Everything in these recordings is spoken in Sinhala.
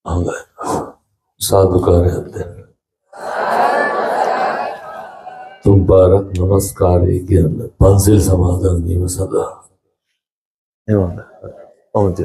හොඳයි. සාදුකාරයක් දෙන්න. තුන් පාරක් නමස්කාරය කියන්න පන්සිල් සමාදන් වීම සඳහා. එවන්න. ඔවුන්ද.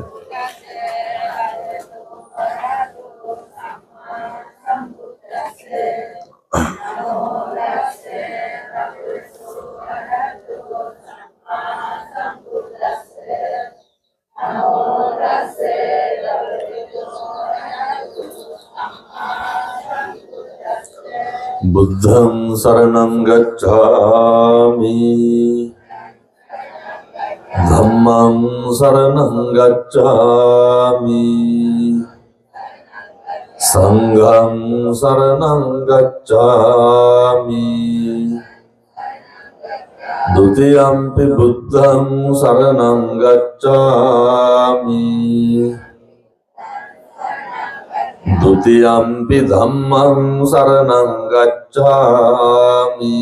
बुद्धं शरणं गच्छामि धम्मं शरणं गच्छामि संघं शरणं गच्छामि द्वितीयंपि बुद्धं शरणं गच्छामि द्वितीयंपि धम्मं शरणं गच्छामि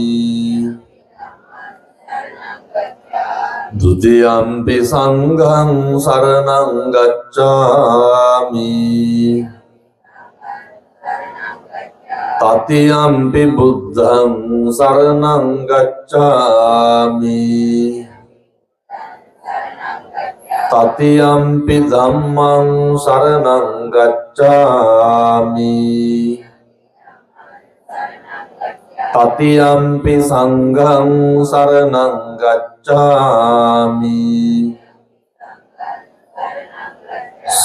द्वितीयंपि संघं शरणं गच्छामि तृतीयंपि बुद्धं शरणं गच्छामि तृतीयंपि धम्मं शरणं गच्छामि तृतीयंपि संघं शरणं गच्छामि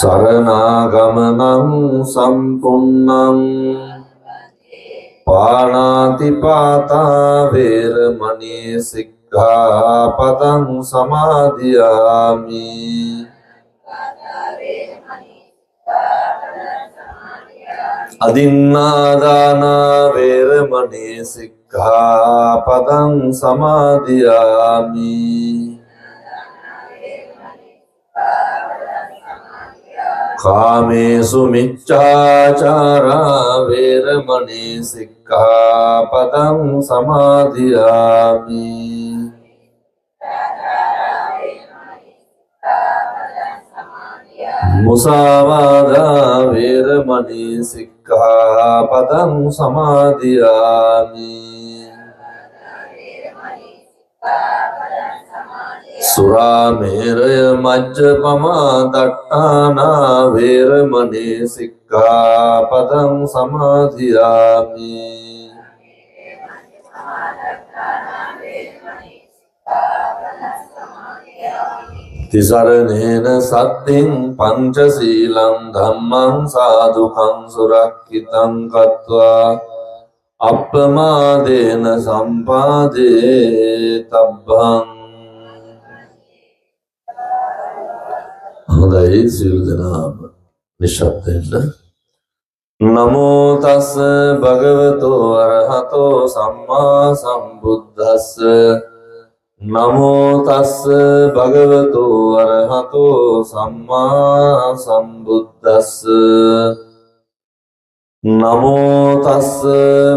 शरणागमनं सम्पूर्णं पाणातिपाता वेरमणि सिक्खापदं समादियामि अदिन्नादाना वेरमणि सिक्खापदं समादियामि कामेषु मिच्छाचारा वेरमणि सिक्खापदं समादियामि मुसावादा वेरमणि सिक्खापदं समादियामि सुरामेरय मज्जपमा दट्टाना वेरमणि सिक्खापदं समादियामि तिसरणेन सत्तिं पंचशीलं धम्मं साधुकं सुरक्षितं कृत्वा අප්‍රමාදේන සම්පාදේතබ්බං. හොඳයි සියලු දෙනාම නිශ්ශබ්දයෙන්. නමෝ තස් භගවතෝ අරහතෝ සම්මා සම්බුද්දස්ස. නමෝ තස් භගවතෝ අරහතෝ සම්මා සම්බුද්දස්ස. නමෝ තස්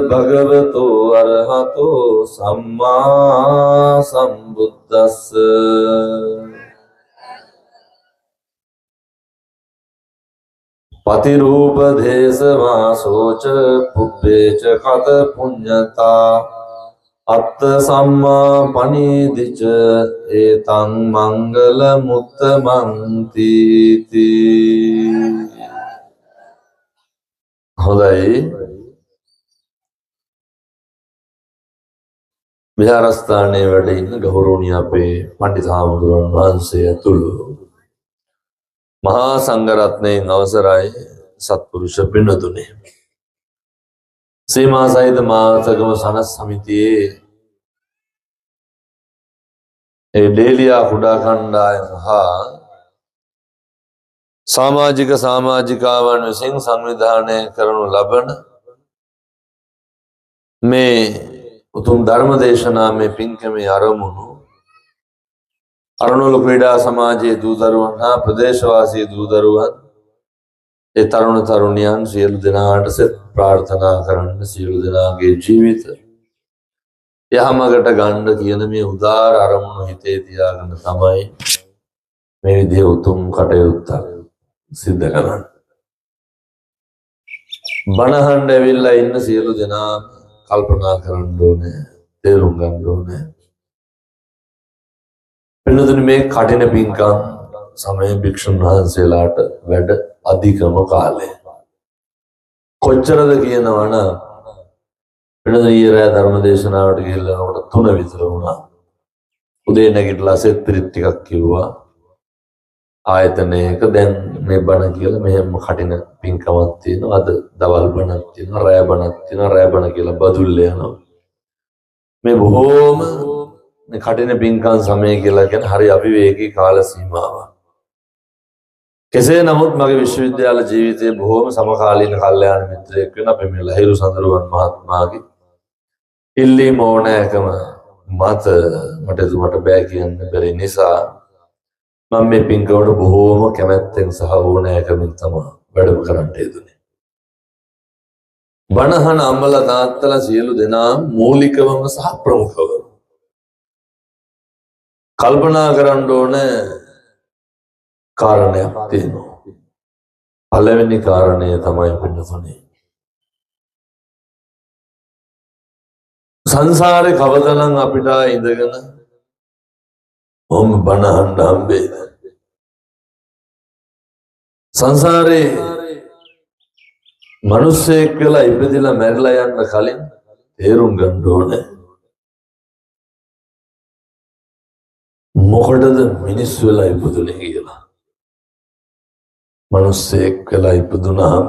භගවතෝ අරහතෝ සම්මා සම්බුද්දස්ස. පතිරූප දේශවාසෝච පුබ්බේච කත පුඤ්ඤතා අත්ථ සම්මා පනීදිච ඒතං මංගල මුත්තමන්ති. හොඳයි. විහාරස්ථානයේ වැඩ ඉන්න ගෞරවනීය අපේ පඬිත් හාමුදුරුවන් වහන්සේ ඇතුළු මහා සංඝරත්නයන් අවසරයි සත්පුරුෂ පින්වතුනි. සීමා සහිත මාතකම සනස් සමිතියේ ඒ ඩේලියා කුඩා කණ්ඩායම හා සමාජික සමාජිකාවන් විසින් සංවිධානය කරනු ලබන මේ උතුම් ධර්ම දේශනාවේ පින්කමේ ආරමුණු අරණුල ක්‍රීඩා සමාජයේ දූ දරුවන් හා ප්‍රදේශවාසී දූ දරුවන් ඒ තරුණ තරුණියන් සියලු දෙනාට සෙත් ප්‍රාර්ථනා කරන්න සියලු දෙනාගේ ජීවිත යහමගට ගන්න කියන මේ උදාර අරමුණු හිතේ තියාගෙන තමයි මේ විදිහේ උතුම් කටයුත්තක් සිද්ධ කරන්නේ. බණහන්න ඇවිල්ලා ඉන්න සියලු දෙනා කල්පනා කරන්න ඕනේ, තේරුම් ගන්න ඕනේ. වෙනතුනේ මේ කටින පින්කම් සමය භික්ෂුන් වහන්සේලාට වැඩ අධිකම කාලය. කොච්චරද කියනවනම් වෙනද ඊයේ ධර්ම දේශනාවට ගිහිල්ලාකට 3 විතර වුණා. උදේ නැගිටලා සෙත් පිරිත් ටිකක් කිව්වා. ආයතනයක දැන් මේ බණ කියලා මෙහෙම කටින පින්කමක් තියෙනවා. අද දවල් බණක් තියෙනවා, රැය බණක් තියෙනවා. රැය බණ කියලා බදුල්ල යනවා. මේ බොහෝම මේ කටින පින්කම් සමය කියලා කියන්නේ හරි අවිවේකී කාල සීමාවක්. කෙසේ නමුත් මගේ විශ්වවිද්‍යාල ජීවිතයේ බොහෝම සමකාලීන කල්යාණ මිත්‍රයෙක් වෙන අපේ මේ ලහිරු සඳරුවන් මහත්මයාගේ ඉල්ලීම ඕනෑකම මත මට එතුමට බෑ කියන්න බැරි නිසා මම මේ පින්කමට බොහෝම කැමැත්තෙන් සහ ඕනෑකමින් තමයි වැඩම කරන්න යෙදුනේ. බණහන අම්මලා තාත්තලා සියලු දෙනා මූලිකවම සහ ප්‍රමුඛව කල්පනා කරන්න ඕන කාරණයක් තියෙනවා. පළවෙනි කාරණය තමයි පින්නතුනේ සංසාරේ කවදානම් අපිට ඉඳගෙන ඔම් බණහන්න හම්බෙන්නේ. සංසාරේ මිනිස්සෙක් කියලා ඉපදිලා මැරිලා යන්න කලින් තේරුම් ගන්න ඕනේ මොකටද මිනිස්සු වෙලා ඉපදුනේ කියලා. මිනිස්සෙක් වෙලා ඉපදුනාම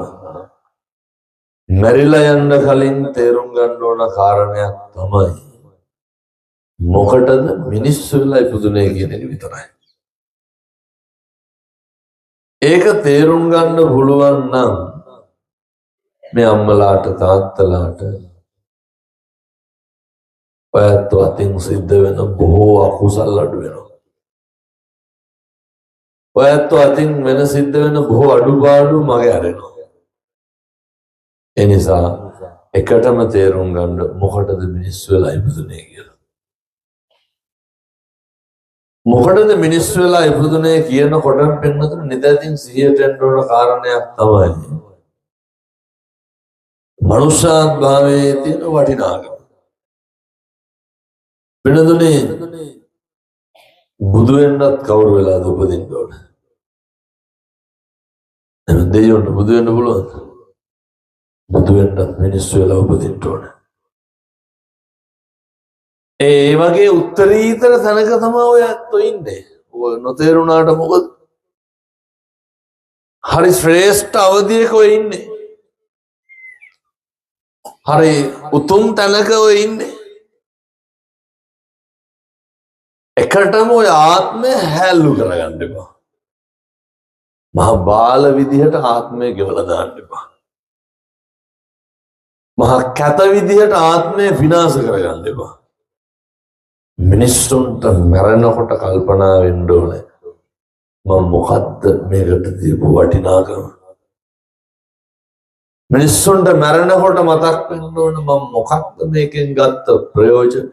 මැරිලා යන්න කලින් තේරුම් ගන්න ඕන කාරණයක් තමයි මොකටද මිනිස්සු වෙලා ඉපදුනේ කියන එක විතරයි. ඒක තේරුම් ගන්න පුළුවන් නම් මේ අම්මලාට තාත්තලාට ඔයත් අතින් සිද්ධ වෙන බොහෝ අකුසල් අඩු වෙනවා. ඔයත් අතින් වෙන සිද්ධ වෙන බොහෝ අඩුපාඩු මගේ අරෙනවා. ඒ නිසා එකටම තේරුම් ගන්න මොකටද මිනිස්සු වෙලා ඉපදුනේ කියලා. මොකටද මිනිස්සු වෙලා ඉපදුනේ කියනකොට පෙන්නතුන නිදැතින් සිහියට එන්න ඕන කාරණයක් තමයි මනුෂ්‍යාත් භාවයේ තියෙන වටිනාකම. වෙනදුනේ බුදු වෙන්නත් කවුරු වෙලාද උපදින්න ඕන? දෙයියොන්ට බුදු වෙන්න පුළුවන්ද? බුදු වෙන්නත් මිනිස්සු වෙලා උපදින්න ඕන. ඒ වගේ උත්තරීතර තැනක තමයි ඔය ඇත්තෝ ඉන්නේ. ඔය නොතේරුණාට මොකද? හරි ශ්‍රේෂ්ඨ අවධියක ඔය ඉන්නේ. හරි උතුම් තැනක ඔය ඉන්නේ. එකටම ඔය ආත්මය හැල්ලු කරගන්න එපා. මහා බාල විදිහට ආත්මය ගෙවලා දාන්න එපා. මහා කැත විදිහට ආත්මය විනාශ කරගන්න එපා. මිනිස්සුන්ට මැරෙනකොට කල්පනා වෙන්න ඕනේ මම මොකද්ද මේකට දීපු වටිනාකම. මිනිස්සුන්ට මැරෙනකොට මතක් වෙන්න ඕනේ මම මොකක්ද මේකෙන් ගත්ත ප්‍රයෝජන.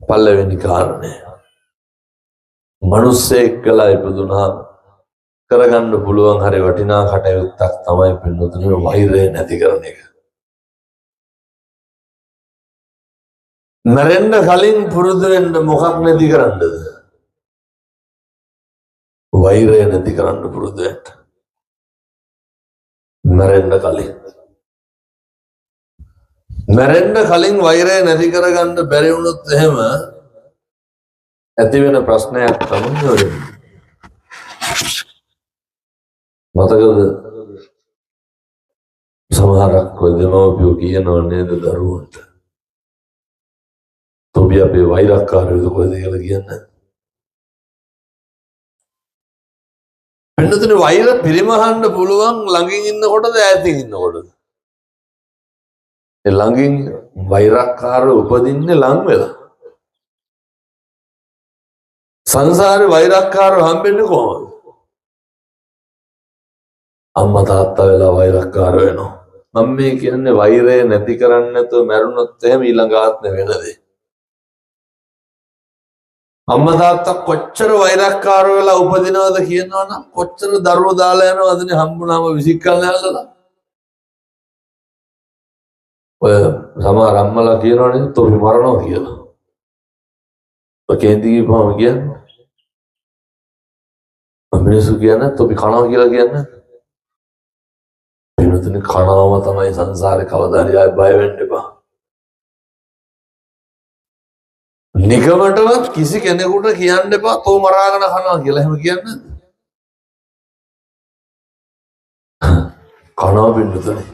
පළවෙනි කාරණය මිනිස්සෙක් කියලා ඉපදුනහම කරගන්න පුළුවන් හරි වටිනා කටයුත්තක් තමයි පින්නතුනේ වෛරය නැති කරන එක. මැරෙන්න කලින් පුරුදු වෙන්න මොකක් නැති කරන්නද? වෛරය නැති කරන්න පුරුදු වෙන්න. මැරෙන්න කලින් වෛරය නැති කරගන්න බැරි වුණොත් එහෙම ඇති වෙන ප්‍රශ්නයක් තමයි ඔය. මතකද සමහරක් ඔය දෙමව්පියෝ කියනවා නේද දරුවන්ට තොබි අපේ වෛරක්කාරයෝද කොහෙද කියලා කියන්නේ. වෙනතුනේ වෛර පිරිමහන්න පුළුවන් ළඟින් ඉන්නකොටද ඈතින් ඉන්නකොටද? ඒ ළඟින් වෛරක්කාරව උපදින්නේ ලං වෙලා. සංසාරේ වෛරක්කාරව හම්බෙන්නේ කොහොමද? අම්මා තාත්තා වෙලා වෛරක්කාර වෙනවා. මම මේ කියන්නේ වෛරය නැති කරන්නේ නැතුව මැරුණොත් එහෙම ඊළඟ ආත්මෙ වෙන දේ. අම්මා තාත්තා කොච්චර වෛරක්කාර වෙලා උපදිනවද කියනවනම් කොච්චර දරුවෝ දාලා යනවදනේ හම්බුනාම විසිකල්ලා යල්ලලා. ඔය සමහර අම්මලා කියනවනේ තොපි මරනවා කියලා. ඔය කේන්ති කියපුවම කියන්නේ මිනිස්සු කියන්නේ තොපි කනවා කියලා කියන්නේ. වෙනතුනේ කනවම තමයි සංසාරේ කවදා හරි ආයෙ බය වෙන්න එපා. නිගමනටවත් කිසි කෙනෙකුට කියන්න එපා තෝ මරාගෙන කනවා කියලා. එහෙම කියන්නේ කනවා වෙනතුනේ.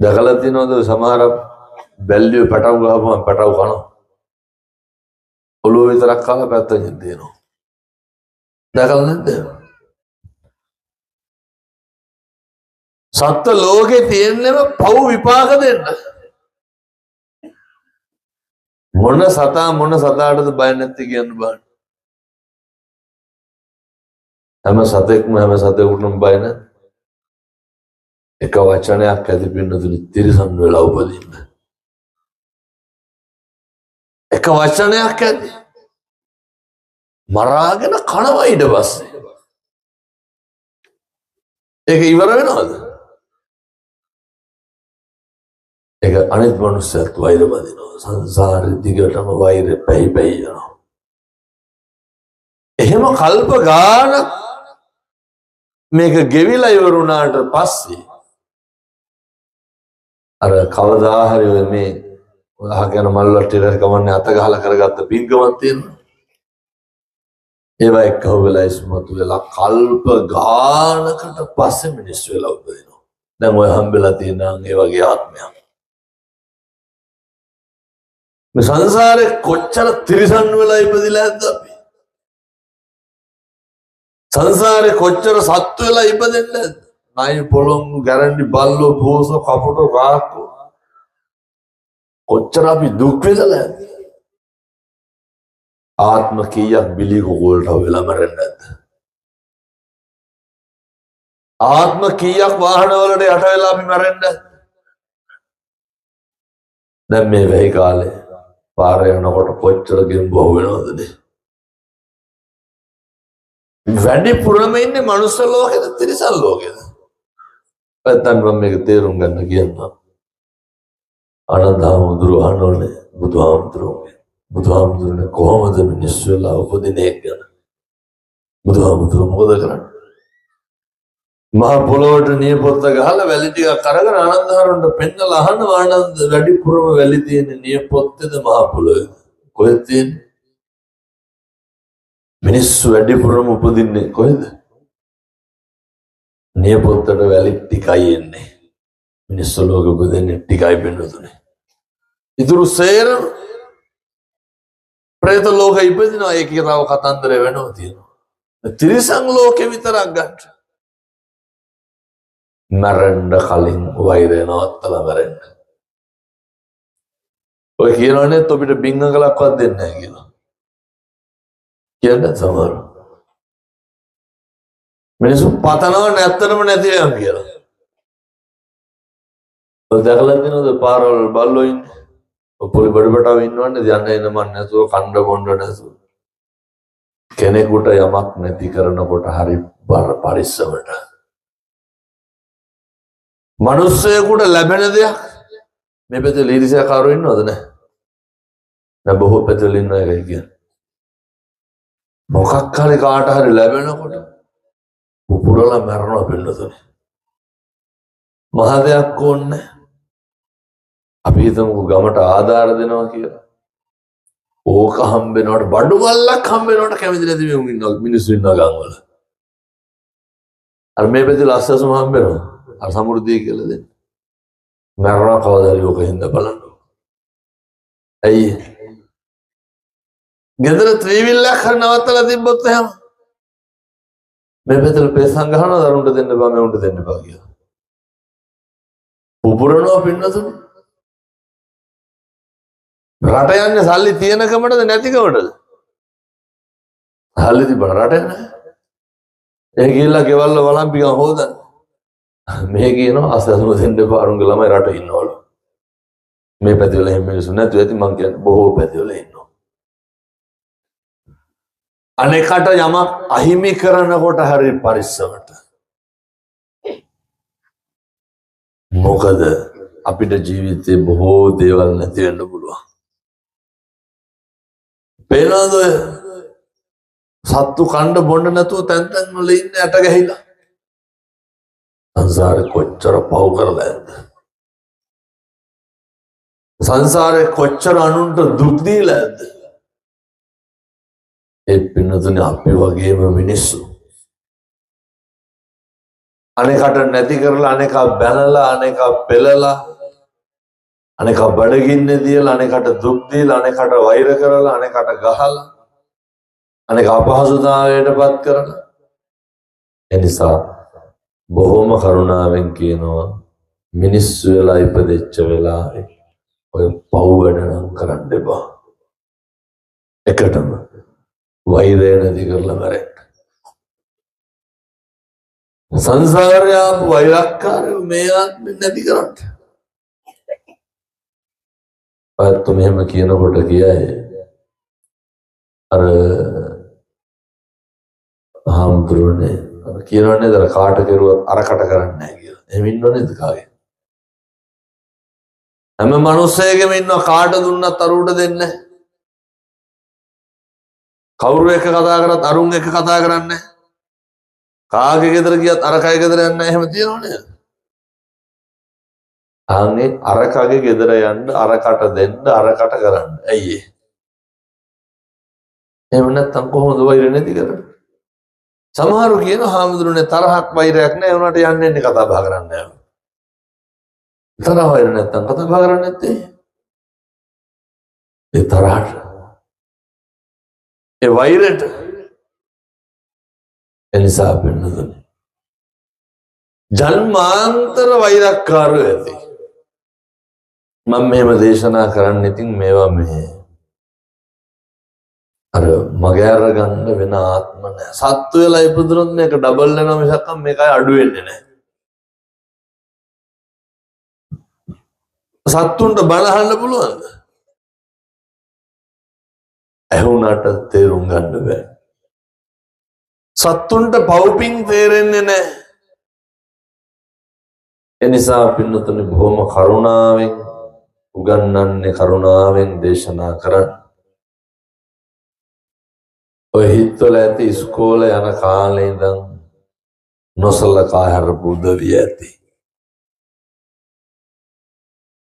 දැකලා තියෙනවද සමහර බැල්ලිය පැටව ගහපුවම පැටව කනවා. ඔළුව විතරක් කාලා පැත්තකින් දෙනවා. දැකලා නැද්ද? සත්ත්ව ලෝකේ තියෙන්නම පව් විපාක දෙන්න. මොන සතාටද බය නැති කියන්න බෑ. හැම සතෙකුටම බය නැත්. එක වචනයක් ඇති පින්නතුනි තිරිසන් වෙලා උපදින්න. එක වචනයක් ඇති මරාගෙන කනවා ඊට පස්සේ. ඒක ඉවර වෙනවද? ඒක අනිත් මනුස්සයත් වෛර බදිනවා. සංසාරෙ දිගටම වෛර පැහි යනවා. එහෙම කල්ප ගානක් මේක ගෙවිලා ඉවරුණාට පස්සේ අර කවදා හරි මේ අහගෙන මල්ලට ටිකක් කමන්නේ අත ගහලා කරගත්ත පින්කමක් තියෙනවා. ඒවා එක්ක වෙලා ඉස්මතු වෙලා කල්ප ගානකට පස්සේ මිනිස්සු වෙලා උපදිනවා. දැන් ඔය හම්බෙලා තියෙන ඒ වගේ ආත්මයක්. මේ සංසාරේ කොච්චර තිරිසන් වෙලා ඉපදිලා ඇද්ද අපි? සංසාරේ කොච්චර සත්තු වෙලා ඉපදෙන්නද? නයි පොළොංගු ගැරන්ඩි බල්ලෝ පෝස කපුටෝ කාක්කෝ කොච්චර අපි දුක් විඳලා ඇද්ද? ආත්ම කීයක් බිලි කොගොල්ට වෙලා මැරෙන්නේ නැද්ද? ආත්ම කීයක් වාහන වලට යට වෙලා අපි මැරෙන්නේ නැද්ද? දැන් මේ වෙයි කාලේ පාර යනකොට කොච්චර ගෙම්බෝ වෙනවද? වැඩිපුරම ඉන්නේ මනුස්ස ලෝකෙද තිරිසන් ලෝකෙද? පැත්තන් මම මේක තේරුම් ගන්න කියනවා. ආනන්දහාමුදුරුවෝ අහනෝනේ බුදුහාමුදුරුවනේ කොහොමද මිනිස්සු වෙලා උපදින එක ගැන? බුදුහාමුදුරුවෝ මොකද කරන්නේ? මහ පොළොවට නියපොත්ත ගහලා වැලි ටිකක් අරගෙන ආනන්දහාමුදුරුවන්ට පෙන්නලා අහනවා ආනන්ද වැඩිපුරම වැලි තියෙන නියපොත්තේද මහ පොළොවේද? කොහෙද තියෙන්නේ? මිනිස්සු වැඩිපුරම උපදින්නේ කොහෙද? නියපොත්තට වැලි ටිකයි එන්නේ. මිනිස්සු ලෝකෙ උපදින්නේ ටිකයි වෙනතුනේ. ඉතුරු සේරම ප්‍රේත ලෝකෙ ඉපදිනවා. ඒකේ තව කතන්දර වෙනවා තියෙනවා. තිරිසන් ලෝකෙ විතරක් ගන්න. මරන්න කලින් වෛරය නවත්තලා මරන්න. ඔය කියනවනේ ඔබට බින්ගලක්වත් දෙන්නේ නැහැ කියලා. කියන්නේ සමහර මිනිස්සු පතනවා නැත්තටම නැති වෙනවා කියලා. ඔය දැකලා තියෙනවද පාරවල් බල්ලෝ ඉන්නේ? පොලි බඩබටව ඉන්නවන්නේ යන්න එන මන් නැතුව කණ්ඩ බොණ්ඩ නැතුව. කෙනෙකුට යමක් නැති කරනකොට හරි පරිස්සමට. මනුස්සයෙකුට ලැබෙන දෙයක් මේ පැත්තේ ඊර්ෂ්‍යාකාරෝ ඉන්නවද නැහැ? දැන් බොහෝ පැත්තවල ඉන්න එකයි කියන්නේ. මොකක් හරි කාට හරි ලැබෙනකොට පුපුරලා මරනවා පින්නතුනේ. මහ දෙයක් ඕනේ. අපි හිතමු ගමට ආධාර දෙනවා කියලා. ඕක හම්බෙනවට බඩු මල්ලක් හම්බෙනවට කැමති නැති මිනිස්සු ඉන්නවා ගම්වල. අර මේ පැත්තේ ලස්සසම හම්බෙනවා. අර සමෘද්ධිය කියලා දෙන්න. මරණ කවදා හරි ඕක හින්දා බලන්න. ඇයි? ගෙදර ත්‍රිවිල්ලක් හරි නවත්තලා තිබ්බොත් එහෙම මේ පැත්තට පේසන් ගහනවා දරුන්ට දෙන්න බෑ මේ උන්ට දෙන්න බෑ කියලා. පුපුරනවා පින්නතුනේ. රට යන්නේ සල්ලි තියෙනකමටද නැතිකමටද? සල්ලි තිබ්බට රට නැහැ. ඒ ගිහිල්ලා ගෙවල්ල වළම්පිකම් හොදන්න. මේ කියනවා අසසම දෙන්න එපා අරුන්ගේ ළමයි රට ඉන්නවලු. මේ පැතිවල එහෙම මිනිස්සු නැතු ඇති මං කියන්නේ බොහෝ පැතිවල ඉන්නවා. අනෙකට යමක් අහිමි කරනකොට හරි පරිස්සමට. මොකද අපිට ජීවිතේ බොහෝ දේවල් නැති වෙන්න පුළුවන්. පේනවද සත්තු කණ්ඩ බොන්න නැතුව තැන් තැන් වල ඉන්නේ ඇට ගැහිලා. සංසාරේ කොච්චර පව් කරලා ඇද්ද? සංසාරේ කොච්චර අනුන්ට දුක් දීලා ඇද්ද? ඒ පින්නතුනේ අපි වගේම මිනිස්සු. අනේකට නැති කරලා අනේක බැනලා අනේක පෙළලා අනේක බඩගින්න දීලා අනේකට දුක් දීලා අනේකට වෛර කරලා අනේකට ගහලා අනේක අපහසුතාවයටපත් කරලා එනිසා බොහොම කරුණාවෙන් කියනවා මිනිස්සු වෙලා ඉපදෙච්ච වෙලාවේ ඔය පව් වැඩ නම් කරන්න එපා. එකටම වෛරය නැති කරලා මැරෙන්න. සංසාරය ආපු වෛරක්කාරයෝ මේ ආත්මෙ නැති කරන්න. ඔයත් මෙහෙම කියනකොට කියයි අර හාමුදුරුවනේ කියනවනේ දර කාට කෙරුවත් අරකට කරන්නේ නැහැ කියලා. එහෙම ඉන්නවනේ කාගේ. හැම මිනිස්සෙකම ඉන්නවා කාට දුන්නත් අරුවට දෙන්නේ නැහැ. කවුරු එක කතා කරත් අරුන් එක කතා කරන්නේ නැහැ. කාගේ ගෙදර ගියත් අර කයි ගෙදර යන්නේ නැහැ. එහෙම තියෙනවනේ. ආන්නේ අර කගේ ගෙදර යන්න අරකට දෙන්න අරකට කරන්න. ඇයි ඒ? එහෙම නැත්තම් කොහොමද වෛර නැති කරන්නේ? සමහරු කියන හාමුදුරනේ තරහක් වෛරයක් නැහැ උනාට යන්නේ නැහැ කතා බහ කරන්නේ නැහැ. තරහ වෛර නැත්තම් කතා බහ කරන්නේ නැත්තේ. ඒ තරහට ඒ වෛරයට එනිසා වෙනදනේ. ජන්මාන්තර වෛරක්කාරයෝ ඇති. මම මෙහෙම දේශනා කරන්න ඉතින් මේවා මේ අර මගේ අරගන්න වෙන ආත්ම නැහැ. සත්තු වෙලා ඉපදුනොත් මේක ඩබල් වෙනවා මිසක් මේකයි අඩු වෙන්නේ නැහැ. සත්තුන්ට බලහන්න පුළුවන්ද? ඇහුණාට තේරුම් ගන්න බෑ. සත්තුන්ට පව්පින් තේරෙන්නේ නැහැ. එනිසා පින්නතුනි බොහොම කරුණාවෙන් උගන්වන්නේ කරුණාවෙන් දේශනා කරන්න. ඔය හිතවල ඇති ඉස්කෝලේ යන කාලේ ඉඳන් නොසලකා හැරපු උදවිය ඇති.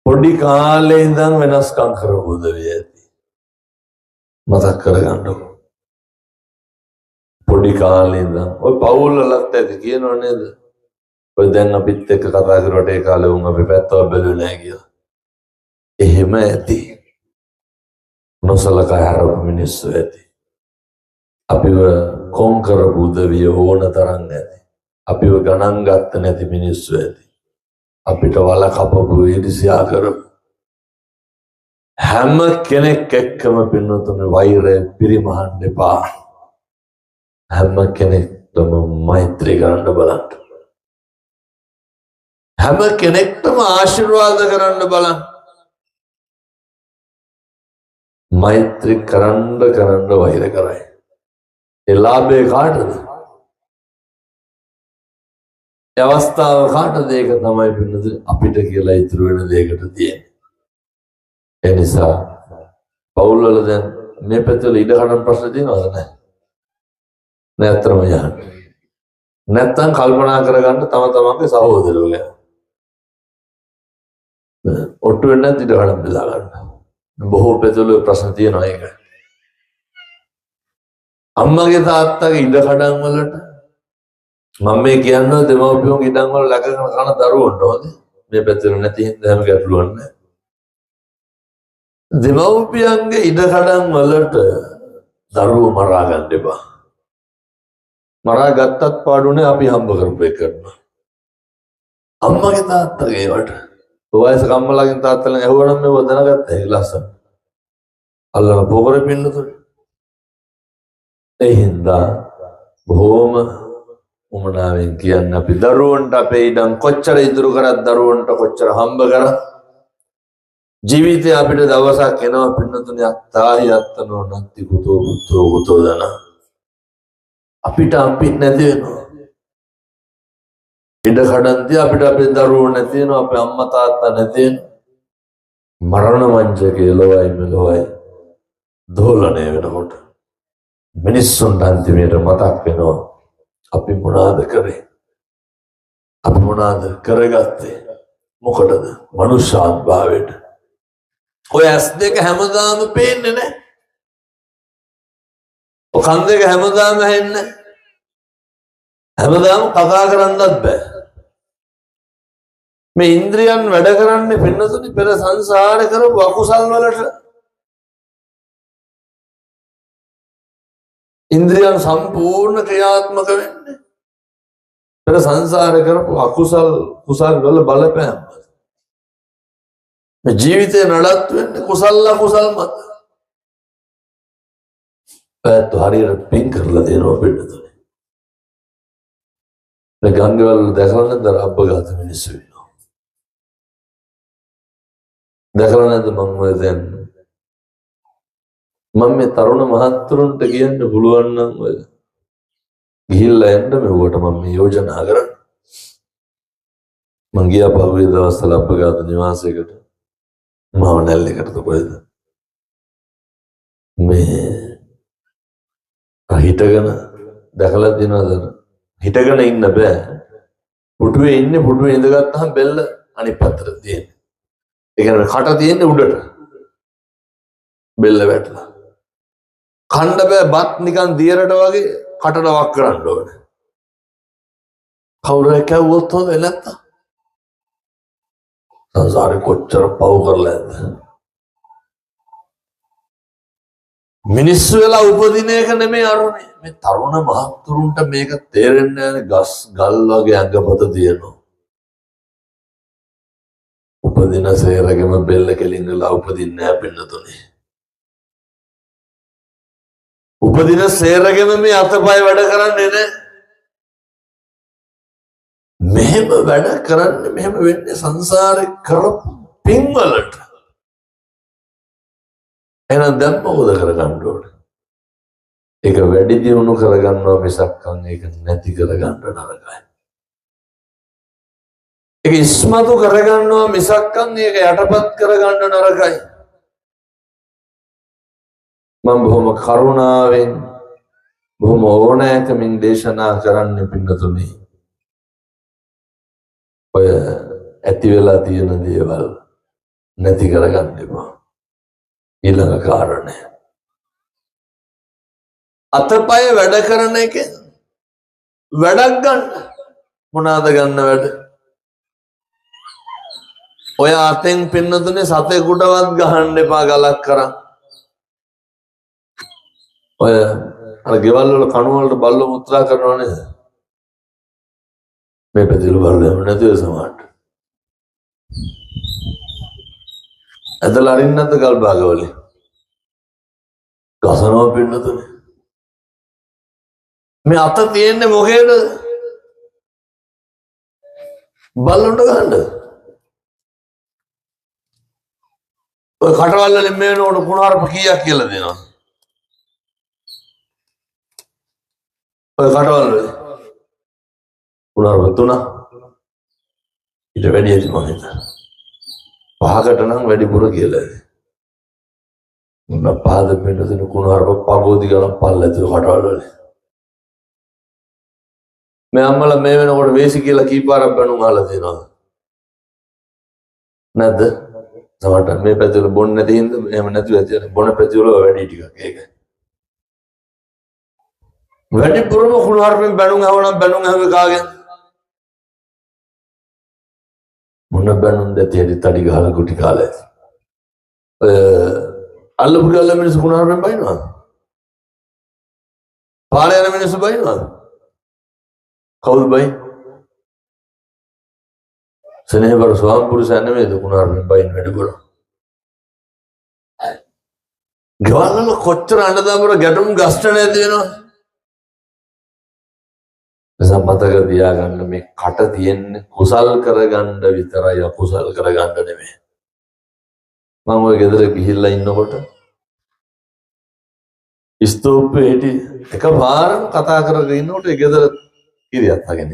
පොඩි කාලේ ඉඳන් වෙනස්කම් කරපු උදවිය ඇති. මතක් කරගන්නකො. පොඩි කාලේ ඉඳන් ඔය පවුල් වලත් ඇති කියනව නේද? ඔය දැන් අපිත් එක්ක කතා කරුවට ඒ කාලේ උන් අපි පැත්තව බැලුවේ නැහැ කියලා. එහෙම ඇති. නොසලකා හැරපු මිනිස්සු ඇති. අපිව කොම් කරපු උදවිය ඕන තරම් ඇති. අපිව ගණන් ගත්ත නැති මිනිස්සු ඇති. අපිට වල කපපු ඊර්ෂ්‍යා කරපු හැම කෙනෙක් එක්කම පින්නතුනේ වෛරය පිරිමහන්න එපා. හැම කෙනෙක්ටම මෛත්‍රී කරන්න බලන්න. හැම කෙනෙක්ටම ආශිර්වාද කරන්න බලන්න. මෛත්‍රී කරන්න වෛර කරයි. ඒ ලාභේ කාටද? ඒ අවස්ථාව කාටද? ඒක තමයි පින්නතුනේ අපිට කියලා ඉතුරු වෙන දෙයකට තියෙන්නේ. ඒ නිසා පවුල් වල දැන් මේ පැත්තේ ඉඩ කඩම් ප්‍රශ්න තියෙනවද නැහැ? නැත්තරම යන්න. නැත්තම් කල්පනා කරගන්න තම තමන්ගේ සහෝදරයෝ ගැන. ඔට්ටු වෙන්නේ නැති ඉඩ කඩම් බෙදා ගන්න. බොහෝ පැත්තේ ප්‍රශ්න තියෙනවා ඒක. අම්මගේ තාත්තගේ ඉඩ කඩම් වලට මම මේ කියන්නේ දෙමව්පියෝගේ ඉඩම් වල läගගෙන කන දරුවන්ට හොද මේ පැත්තේ නැති හින්දා හැම ගැටලුවක් නැහැ. දෙමව්පියන්ගේ ඉඩ කඩම් වලට දරුවෝ මරා ගන්න එපා. මරා ගත්තත් පාඩුනේ අපි හම්බ කරපු එක කරනවා. අම්මගේ තාත්තගේ වට වයසක අම්මලාගෙන් තාත්තලා ඇහුවනම් මේව දැනගත්තා ඒ ලස්සන. අල්ලන පොකරේ පින්නතුනේ. ඒ හින්දා බොහොම උමනාවෙන් කියන්න අපි දරුවන්ට අපේ ඉඩම් කොච්චර ඉදිරි කරත් දරුවන්ට කොච්චර හම්බ කරත් ජීවිතේ අපිට දවසක් එනවා පින්නතුනේ අත්තායි අත්තනෝ නැති කුතෝ පුතෝ කුතෝ දන අපිට නැති වෙනවා. ඉඩ කඩන්ති අපිට අපේ දරුවෝ නැති වෙනවා, අපේ අම්මා තාත්තා නැති වෙනවා. මරණ මංචකේ එළවයි මෙලොවයි දෝලණය වෙනකොට මිනිස්සුන්ට අන්තිමට මතක් වෙනවා අපි මොනවාද කරේ, අපි මොනවාද කරගත්තේ, මොකටද? මනුෂ්‍යාත්භාවයට. ඔය ඇස් දෙක හැමදාම පේන්නේ නැහැ, ඔය කන් දෙක හැමදාම ඇහෙන්නේ නැහැ, හැමදාම කතා කරන්නත් බෑ. මේ ඉන්ද්‍රියන් වැඩ කරන්නේ පින්නතුනි පෙර සංසාරේ කරපු අකුසල් වලට. ඉන්ද්‍රියන් සම්පූර්ණ ක්‍රියාත්මක වෙන්නේ පෙර සංසාරේ කරපු අකුසල් කුසල් වල බලපෑම. මේ ජීවිතේ නඩත්තු වෙන්නේ කුසල අකුසල් මත. ඒත් හරියට පින් කරලා දෙනවා පින්නතුනි. මේ ගංගවල දැකලා නැද්ද අපඝාත මිනිස්සු ඉන්නවා? දැකලා නැද්ද? මම ඔය දැන් මම මේ තරුණ මහත්තුරුන්ට කියන්න පුළුවන් නම් ඔය ගිහිල්ලා එන්න මෙවට මම මේ යෝජනා කරන්නේ. මං ගියා පහුගිය දවස්වල අපඝාත නිවාසයකට, මහවැල්ලේකටද කොහෙද මේ හිටගෙන දැකලා දිනවද? හිටගෙන ඉන්න බෑ, පුටුවේ ඉන්නේ. පුටුවේ ඉඳගත්තාම බෙල්ල අනිත් පැත්තට තියෙන්නේ. ඒ කියන්නේ කට තියෙන්නේ උඩට, බෙල්ල වැටලා කන්න බෑ. බත් නිකන් දියරට වගේ කටට වක් කරන්න ඕනේ. කවුරු කැවුවොත් හොඳ නැත්තම් සංසාරේ කොච්චර පව් කරලා ඇද්ද? මිනිස්සු වෙලා උපදින එක නෙමෙයි අරුනේ. මේ තරුණ මහත්තුරුන්ට මේක තේරෙන්නේ නැහැ. ගස් ගල් වගේ අඟපත තියෙනවා. උපදින සේරගෙම බෙල්ල කෙලින්ගලා උපදින්නේ නැහැ පින්නතුනේ. උපදින සේරගෙම මේ අතපය වැඩ කරන්නේ නැහැ. මෙහෙම වැඩ කරන්නේ, මෙහෙම වෙන්නේ සංසාරේ කරපු පින් වලට. එහෙනම් දැන් මොකද කරගන්න ඕනේ? ඒක වැඩි දියුණු කරගන්නවා මිසක් ඒක නැති කරගන්න නරකයි. ඒක ඉස්මතු කරගන්නවා මිසක් ඒක යටපත් කරගන්න නරකයි. මම බොහොම කරුණාවෙන් බොහොම ඕනෑකමින් දේශනා කරන්නේ පින්නතුනි, ඔය ඇති වෙලා තියෙන දේවල් නැති කරගන්න එපා. ඊළඟ කාරණය, අතපය වැඩ කරන එකෙන් වැඩක් ගන්න. මොනවාද ගන්න වැඩ? ඔය අතෙන් පින්නතුනේ සතෙකුටවත් ගහන්න එපා ගලක් කරන්. ඔය අර ගෙවල් වල කණු වලට බල්ලෝ මුත්‍රා කරනවා නේද? මේ පැතිවල බල්ලෝ නැතිව සමහරට ඇදලා අරින්න නැද්ද ගල් භාගවලින්? ගසනවා පින්නතුනේ. මේ අත තියෙන්නේ මොකේද? බල්ලොන්ට ගහන්න. ඔය කටවල් වලින් මේ වෙනකොට කුණාරප කීයක් කියලා දෙනවා? ඔය කටවල් වල කුණාරප 3 ඊට වැඩි ඇති මම හිතනවා. 5කට නම් වැඩිපුර කියලා. මොන පාද පින්නතුන කුණාරප පගෝදි ගලක් පල්ලැති කටවල් වල. මේ අම්මලා මේ වෙනකොට වේසි කියලා කීපාරක් බණුන් අහලා තියෙනවා නැද්ද? සමහරට මේ පැතිවල බොන්නේ නැති හින්දා එහෙම නැතුව ඇති. බොන පැතිවල වැඩි ටිකක් ඒක. වැඩිපුරම කුණාරපෙන් බණුන් අහවනම් බණුන් අහුවේ කාගෙන්? මොන බණුන් දෙතේ තඩි ගහලා කුටි කාලා ඇති. අල්ලපු ගල්ල මිනිස්සු කුණාරපෙන් බයිනවා. පාරේ යන මිනිස්සු බයිනවා. කවුද බයි? සනේබර ස්වාම පුරුෂයන් නෙමෙයිද කුණාරපෙන් බයින් වැඩ කරා. ගෙවල් වල කොච්චර අඬදාමර ගැටුම් ගස්ට නැති වෙනවද? මතක තියාගන්න, මේ කට තියෙන්නේ කුසල් කරගන්න විතරයි, අකුසල් කරගන්න නෙමෙයි. මම ඔය ගෙදර ගිහිල්ලා ඉන්නකොට ස්තූපේ හිටි එකපාරම කතා කරගෙන ඉන්නකොට ඒ ගෙදර කිරියක් අගෙන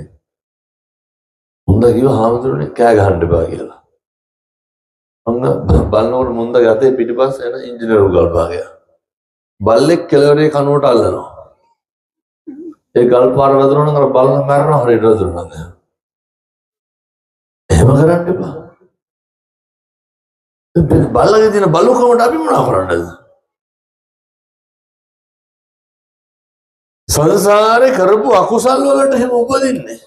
මුන්ද කිව්වා හාමුදුරනේ කෑ ගහන්න එපා කියලා. අන්න බලනකොට මුන්දගේ අතේ පිටිපස්ස එන ඉංජිනේරු ගල් භාගයක්. බල්ලෙක් කෙළවරේ කනුවට අල්ලනවා. ඒ ගල් පාර වැදුනොත් අර බල්ල මැරෙනවා හරියට වැදුනොත්. එහෙම කරන්න එපා. බල්ලගේ තියෙන බලුකමට අපි මොනවා කරන්නද? සංසාරේ කරපු අකුසල් වලට එහෙම උපදින්නේ.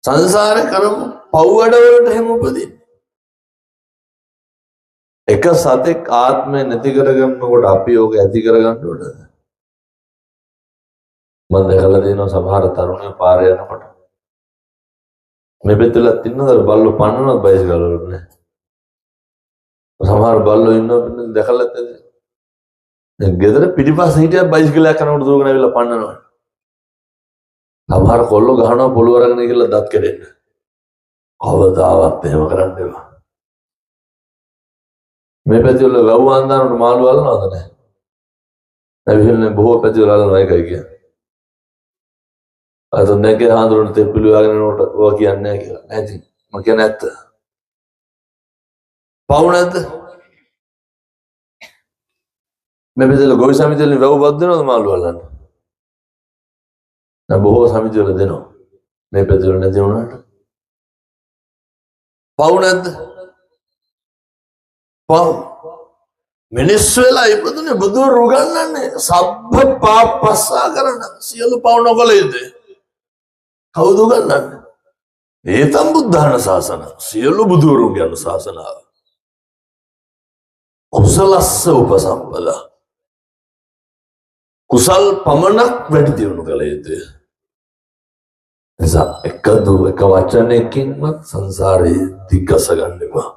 සංසාරේ කරපු පව් වැඩ වලට එහෙම උපදින්නේ. එක සතෙක් ආත්මය නැති කරගන්නකොට අපි ඕක ඇති කරගන්න ඕනද? මම දැකලා තියෙනවා සමහර තරුණයෝ පාරේ යනකොට මේ පෙත්තලත් ඉන්නවද බල්ලෝ පන්නනවත් බයිසිකල් වලට නෑ. සමහර බල්ලෝ ඉන්නවා දැකලා තියෙන්නේ. දැන් ගෙදර පිටිපස්ස හිටියා බයිසිකලයක් කරනකොට දුවගෙන ඇවිල්ලා පන්නනවා. සමහර කොල්ලෝ ගහනවා පොළොව අරගෙන ගිහලා දත් කැඩෙන්න. කවදාවත් එහෙම කරන්න එපා. මේ පැතිවල වැව් අන්දානට මාළු අල්ලනවද නැහැ? නැවිහෙන්නේ බොහෝ පැතිවල අල්ලනවා ඒකයි කියන්නේ. අද නැගේ හාඳුරන තෙප්පිලි වගේ නෝට ඔවා කියන්නේ නැහැ කියලා. නැති. මම කියන්නේ ඇත්ත. පව් නැද්ද? මේ පැතිවල ගොවි සමිතිවලින් වැව් බත් දෙනවද මාළු අල්ලන්න? දැන් බොහෝ සමිතිවල දෙනවා. මේ පැතිවල නැති වුණාට. පව් නැද්ද? පව් මිනිස්සු වෙලා ඉපදුනේ බුදුරු උගන්වන්නේ සබ්බ පාපස්සා කරන සියලු පව් නොකළ යුතුයි. කවුද උගන්වන්නේ? ඒතම් බුද්ධාන ශාසන සියලු බුදුරුන්ගේ අනුශාසනාව. කුසලස්ස උපසම්පදා කුසල් පමණක් වැඩි දියුණු කළ යුතුයි. නිසා එක වචනයකින්වත් සංසාරේ දිග්ගස ගන්න එපා.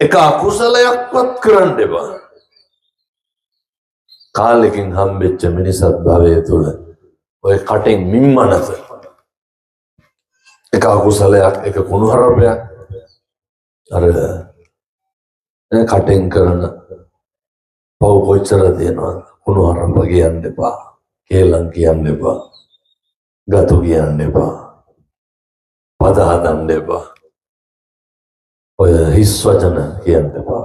එක අකුසලයක්වත් කරන්න එපා. කාලෙකින් හම්බෙච්ච මිනිසත් භවය තුළ ඔය කටෙන් මිම්මනත එක අකුසලයක් එක කුණුහරුපයක් අර කටෙන් කරන පව් කොච්චර දෙනවද? කුණුහරුප කියන්න එපා. කේලම් කියන්න එපා. ගතු කියන්න එපා. පද හදන්න එපා. ඔය හිස් වචන කියන්න එපා.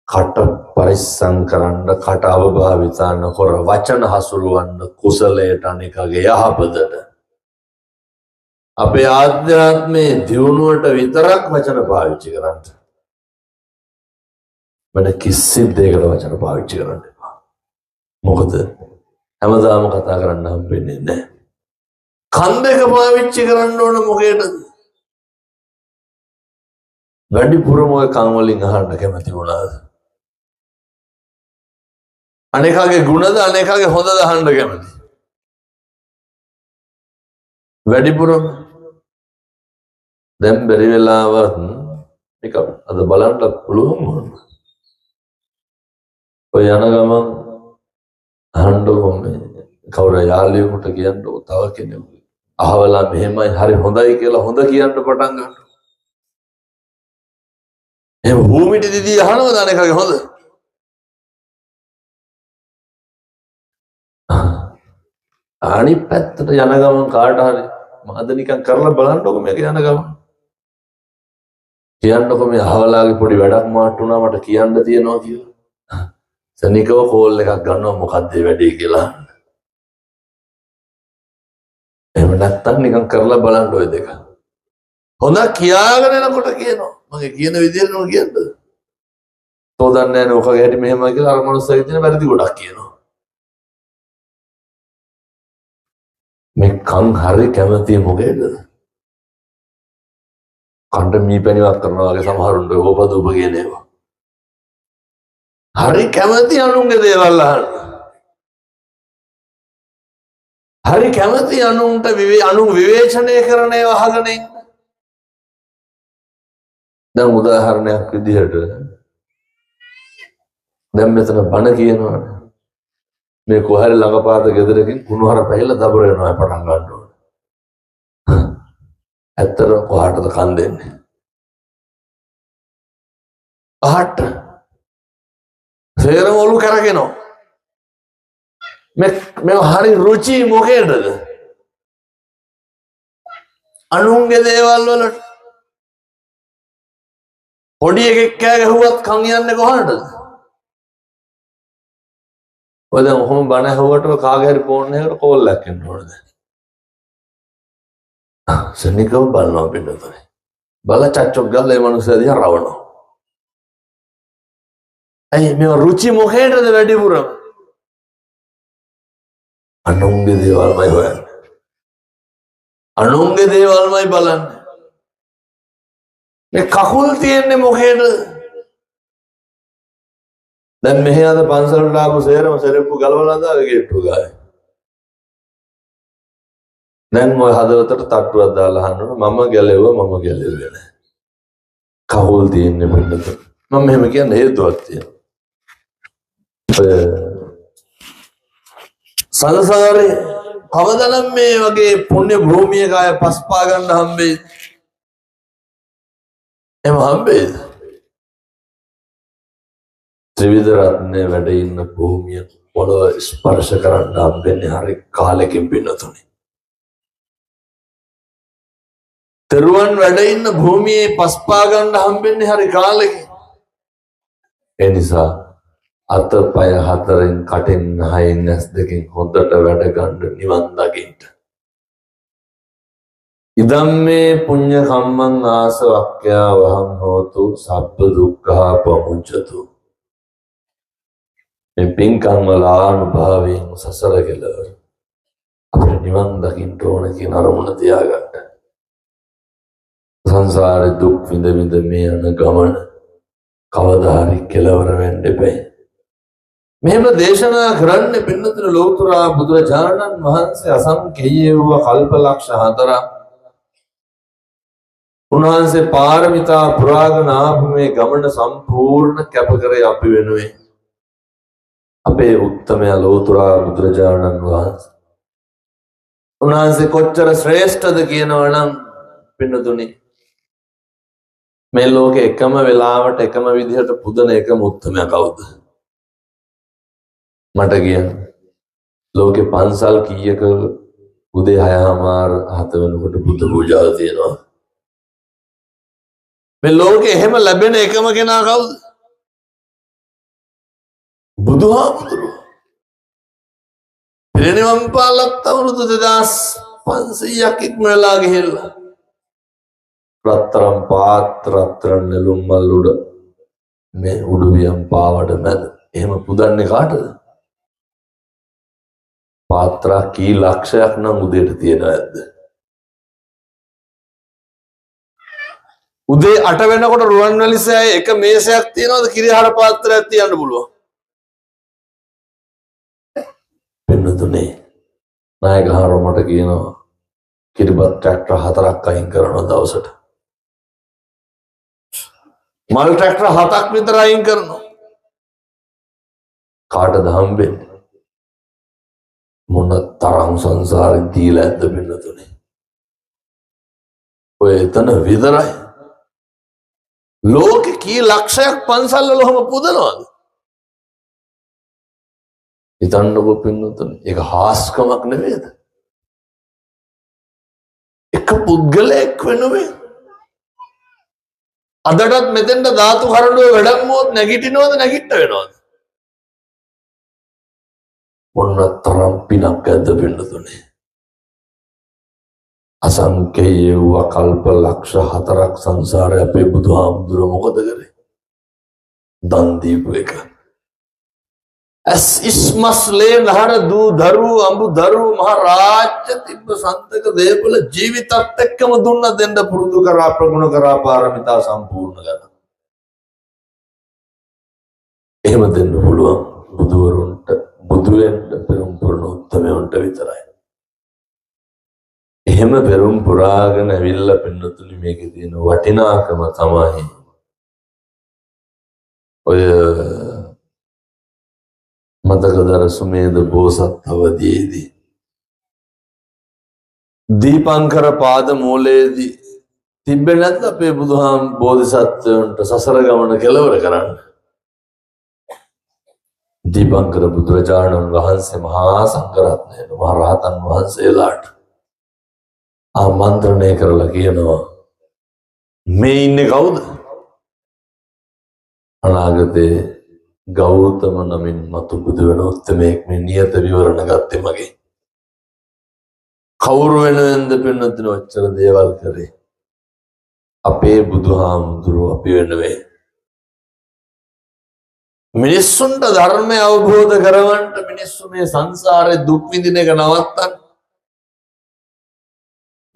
කට පරිස්සම් කරන්න, කට අවභාවිතා නොකර වචන හසුරුවන්න කුසලයට අනිකගේ යහපතට. අපේ ආධ්‍යාත්මයේ දියුණුවට විතරක් වචන පාවිච්චි කරන්න. වෙන කිසිම දෙයකට වචන පාවිච්චි කරන්න එපා. මොකද හැමදාම කතා කරන්න හම්බෙන්නේ නැහැ. කන් දෙක පාවිච්චි කරන්න ඕන මොකේද? වැඩිපුරම ඔය කන් වලින් අහන්න කැමති වුණාද? අනේකගේ ගුණද අනේකගේ හොඳද අහන්න කැමති? වැඩිපුරම දැන් බැරි වෙලාවත් මේක අද බලන්න පුළුවන් වුණා. ඔය යන ගමන් අහන්නකො මේ කවුරු යාළුවෙකුට කියන්නකො තව කෙනෙක් අහවලා මෙහෙමයි හරි හොඳයි කියලා හොඳ කියන්න පටන් ගන්නවා. එහෙම භූමිට දිදී අහනවද අනේකගේ හොඳ? අනිත් පැත්තට යන ගමන් කාට හරි මාද නිකන් කරලා බලන්නකො මේක යන ගමන්. කියන්නකො මේ අහවලාගේ පොඩි වැඩක් මාට්ටු වුණා මට කියන්න තියෙනවා කියලා. සනිකව කෝල් එකක් ගන්නවා මොකක්ද මේ වැඩේ කියලා. එහෙම නැත්තම් නිකන් කරලා බලන්න ඔය දෙක. හොඳ කියාගෙන යනකොට කියනවා මගේ කියන විදිහට නෝ කියන්නද? තෝ දන්නේ නැහැ ඔකගේ හැටි මෙහෙමයි කියලා අර මනුස්සයෙක් තියෙන වැරදි ගොඩක් කියනවා. මේ කන් හරි කැමති මොකේද? කණ්ඩ මීපැණිවක් කරනවා වගේ සමහරුන්ට ඕපද ඔබ කියන ඒවා. හරි කැමති අනුන්ගේ දේවල් අහන්න. හරි කැමති අනුන්ට අනු විවේචනය කරන ඒවා අහගෙන ඉන්න. දැන් උදාහරණයක් විදිහට දැන් මෙතන බණ කියනවනේ. මේ කොහරි ළඟපාත ගෙදරකින් කුණුහර පැහිලා දබර වෙනවා පටන් ගන්න ඕනේ. ඇත්තට කොහාටද කන් දෙන්නේ? අහට සේරම ඔලු කරගෙනවා. මේ හරි රුචි මොකේද? අනුන්ගේ දේවල් වලට පොඩි එකෙක් කෑ ගැහුවත් කන් යන්නේ කොහොමද? ඔය දැන් ඔහොම බණ ඇහුවට කාගේ හරි ෆෝන් එකකට කෝල් එකක් එන්න ඕනද? සෙනිකව බලනවා පින්නතනේ. බල චච්චොක් ගාලා මේ මිනිස්සු දිහා රවනවා. ඇයි මේ රුචි මොකේද වැඩිපුරම? අනුන්ගේ දේවල්මයි හොයන්නේ. අනුන්ගේ දේවල්මයි බලන්නේ. මේ කකුල් තියෙන්නේ මොකේද? දැන් මෙහෙ අද පන්සලට ආපු සේරම සෙරෙප්පු ගලවලා දාලා ගේට්ටුව ගාවේ. දැන් ඔය හදවතට තට්ටුවක් දාලා අහනවා මම ගැලෙවුවා නෑ. කකුල් තියෙන්නේ මොකද? මම මෙහෙම කියන්නේ හේතුවක් තියෙනවා. සංසාරේ කවදානම් මේ වගේ පුණ්‍ය භූමියක ආය පස්පා ගන්න හම්බෙයි. එම හම්බෙයිද? ත්‍රිවිධ රත්නේ වැඩ ඉන්න භූමිය පොළොව ස්පර්ශ කරන්න හම්බෙන්නේ හරි කාලෙකින් පින්නතුනේ. තෙරුවන් වැඩ ඉන්න භූමියේ පස්පා ගන්න හම්බෙන්නේ හරි කාලෙකින්. ඒ නිසා අතපය හතරෙන් කටෙන් හයෙන් ඇස් දෙකෙන් හොඳට වැඩ ගන්න නිවන් දකින්න. ඉදම්මේ පුඤ්ඤ කම්මං ආසවක්ඛ්‍යා වහං හෝතු සබ්බ දුක්ඛා පමුච්ඡතු. මේ පින්කම් වල අනුභවයෙන් සසර කෙලවර අපිට නිවන් දකින්න ඕන කියන අරමුණ තියාගන්න. සංසාරේ දුක් විඳ විඳ මේ යන ගමන කවදා හරි කෙලවර වෙන්න එපා. මෙහෙම දේශනා කරන්නේ පින්නතුන ලෝතර බුදුරජාණන් වහන්සේ අසංකේය වූ කල්පලක්ෂ 4 උන්වහන්සේ පාරමිතා පුරාගෙන ආපු මේ ගමන සම්පූර්ණ කැප කරේ අපි වෙනුවෙන්. අපේ උත්තමය ලෝතර බුදුරජාණන් වහන්සේ. උන්වහන්සේ කොච්චර ශ්‍රේෂ්ඨද කියනවනම් පින්නතුනි මේ ලෝකේ එකම වෙලාවට එකම විදිහට පුදන එකම උත්තමයා කවුද? මට කියන්න. ලෝකේ පන්සල් කීයක උදේ 6:00 වෙනකොට බුද්ධ පූජාව තියෙනවා. මේ ලෝකේ එහෙම ලැබෙන එකම කෙනා කවුද? බුදුහාමුදුරුවෝ. පිරිනිවන් පාලත් අවුරුදු 2500ක් ඉක්මවලා ගිහිල්ලා රත්තරන් පාත්‍ර රත්තරන් නෙළුම් මල් උඩ මේ උඩුවියන් පාවඩ මැද එහෙම පුදන්නේ කාටද? පාත්‍රා කී ලක්ෂයක් නම් උදේට තියෙනවද? උදේ 8 වෙනකොට රුවන්වැලි සෑයේ එක මේසයක් තියනවද කිරිහාර පාත්‍රයක් තියන්න පුළුවන්? පින්නතුනේ නායකහාර මට කියනවා කිරිබත් ට්‍රැක්ටර් 4ක් අයින් කරනවා දවසට. මල් ට්‍රැක්ටර් 7ක් විතර අයින් කරනවා. කාටද හම්බෙන්නේ? මොන තරම් සංසාරේ දීලා ඇද්ද පින්නතුනේ. ඔය එතන විතරයි. ලෝකේ කී ලක්ෂයක් පන්සල් වල ඔහම පුදනවද? හිතන්නකෝ පින්නතුනේ. ඒක හාස්කමක් නෙවෙයිද? එක පුද්ගලයෙක් වෙනුවෙන් අදටත් මෙතෙන්ට ධාතු කරඬුවේ වැඩමුවොත් නැගිටිනවද නැගිට වෙනවද? මොන තරම් පිනක් ඇද්ද පින්නතුනේ. අසංකේය වූ කල්ප ලක්ෂ 4ක් සංසාරේ අපේ බුදුහාමුදුරුවෝ මොකද කරේ? දන් දීපු එක. ඇස් ඉස්මස්ලේ නහර දූ දරු අඹු දරු මහ රාජ්‍ය තිබ්බ සන්තක දේපල ජීවිතත් එක්කම දුන්න දෙන්න පුරුදු කරා ප්‍රගුණ කරා පාරමිතා සම්පූර්ණ කරා. එහෙම දෙන්න පුළුවන් බුදුවරුන්ට බුදු වෙන්න පෙරම් පුරන උත්තමයන්ට විතරයි. එහෙම පෙරම් පුරාගෙන ඇවිල්ලා පින්නතුනි මේකේ තියෙන වටිනාකම තමයි ඔය මතකදර සුමේද බෝසත් අවදීයේදී දීපංකර පාද මූලයේදී තිබ්බේ නැත්නම් අපේ බුදුහාම බෝධිසත්වයන්ට සසර ගමන කෙලවර කරන්න. දීපංකර බුදුරජාණන් වහන්සේ මහා සංඝරත්නය මහ රහතන් වහන්සේලාට ආමන්ත්‍රණය කරලා කියනවා මේ ඉන්නේ කවුද? අනාගතේ ගෞතම නමින් මතු බුදු වෙන උත්තමයෙක් මේ නියත විවරණ ගත්තේ මගේ. කවුරු වෙනුවෙන්ද පින්නතුන ඔච්චර දේවල් කරේ? අපේ බුදුහාමුදුරුවෝ අපි වෙනුවෙන්. මිනිස්සුන්ට ධර්මය අවබෝධ කරවන්න, මිනිස්සු මේ සංසාරේ දුක් විඳින එක නවත්තන්න,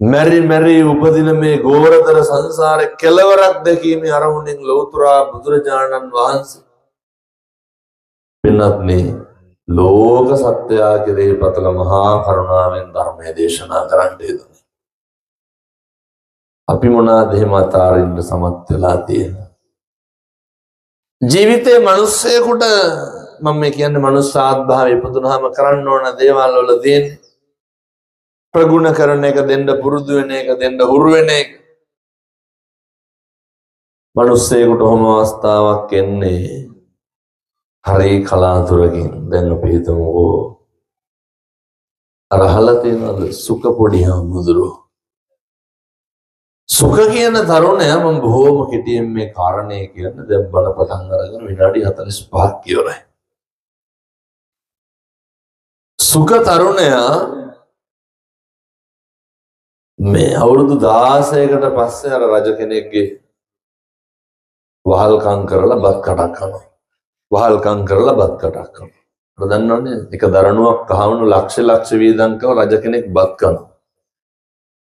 මැරි මැරි උපදින මේ ගෝරතර සංසාරේ කෙලවරක් දැකීමේ අරමුණෙන් ලෞතුරා බුදුරජාණන් වහන්සේ පින්වත්නි ලෝක සත්‍යය කෙරෙහි පතල මහා කරුණාවෙන් ධර්මයේ දේශනා කරන්න යෙදුනේ. අපි මොනවාද එහෙම අතාරින්න සමත් වෙලා තියෙන්නේ? ජීවිතේ මිනිස්සෙකුට මම මේ කියන්නේ මනුස්සාත්භාවය ඉපදුනහම කරන්න ඕන දේවල් වල තියෙන්නේ ප්‍රගුණ කරන එක, දෙන්න පුරුදු වෙන එක, දෙන්න හුරු වෙන එක. මිනිස්සෙකුට ඔහොම අවස්ථාවක් එන්නේ හරි කලාතුරකින්. දැන් අපි හිතමුකෝ අර අහලා තියෙනවද සුඛ පොඩි හාමුදුරුවෝ? සුඛ කියන තරුණයා මම බොහෝම කෙටියෙන් මේ කාරණේ කියන්නේ දැන් බල පටන් අරගෙන විනාඩි 45ක් ඉවරයි. සුඛ තරුණයා මේ අවුරුදු 16කට පස්සේ අර රජ කෙනෙක්ගේ වහල්කම් කරලා බත් කටක් කනවා. වහල්කම් කරලා බත් කටක් කනවා. අර දන්නවනේ එක දරණුවක් කහවණු ලක්ෂ වීදම් කරලා රජ කෙනෙක් බත් කනවා.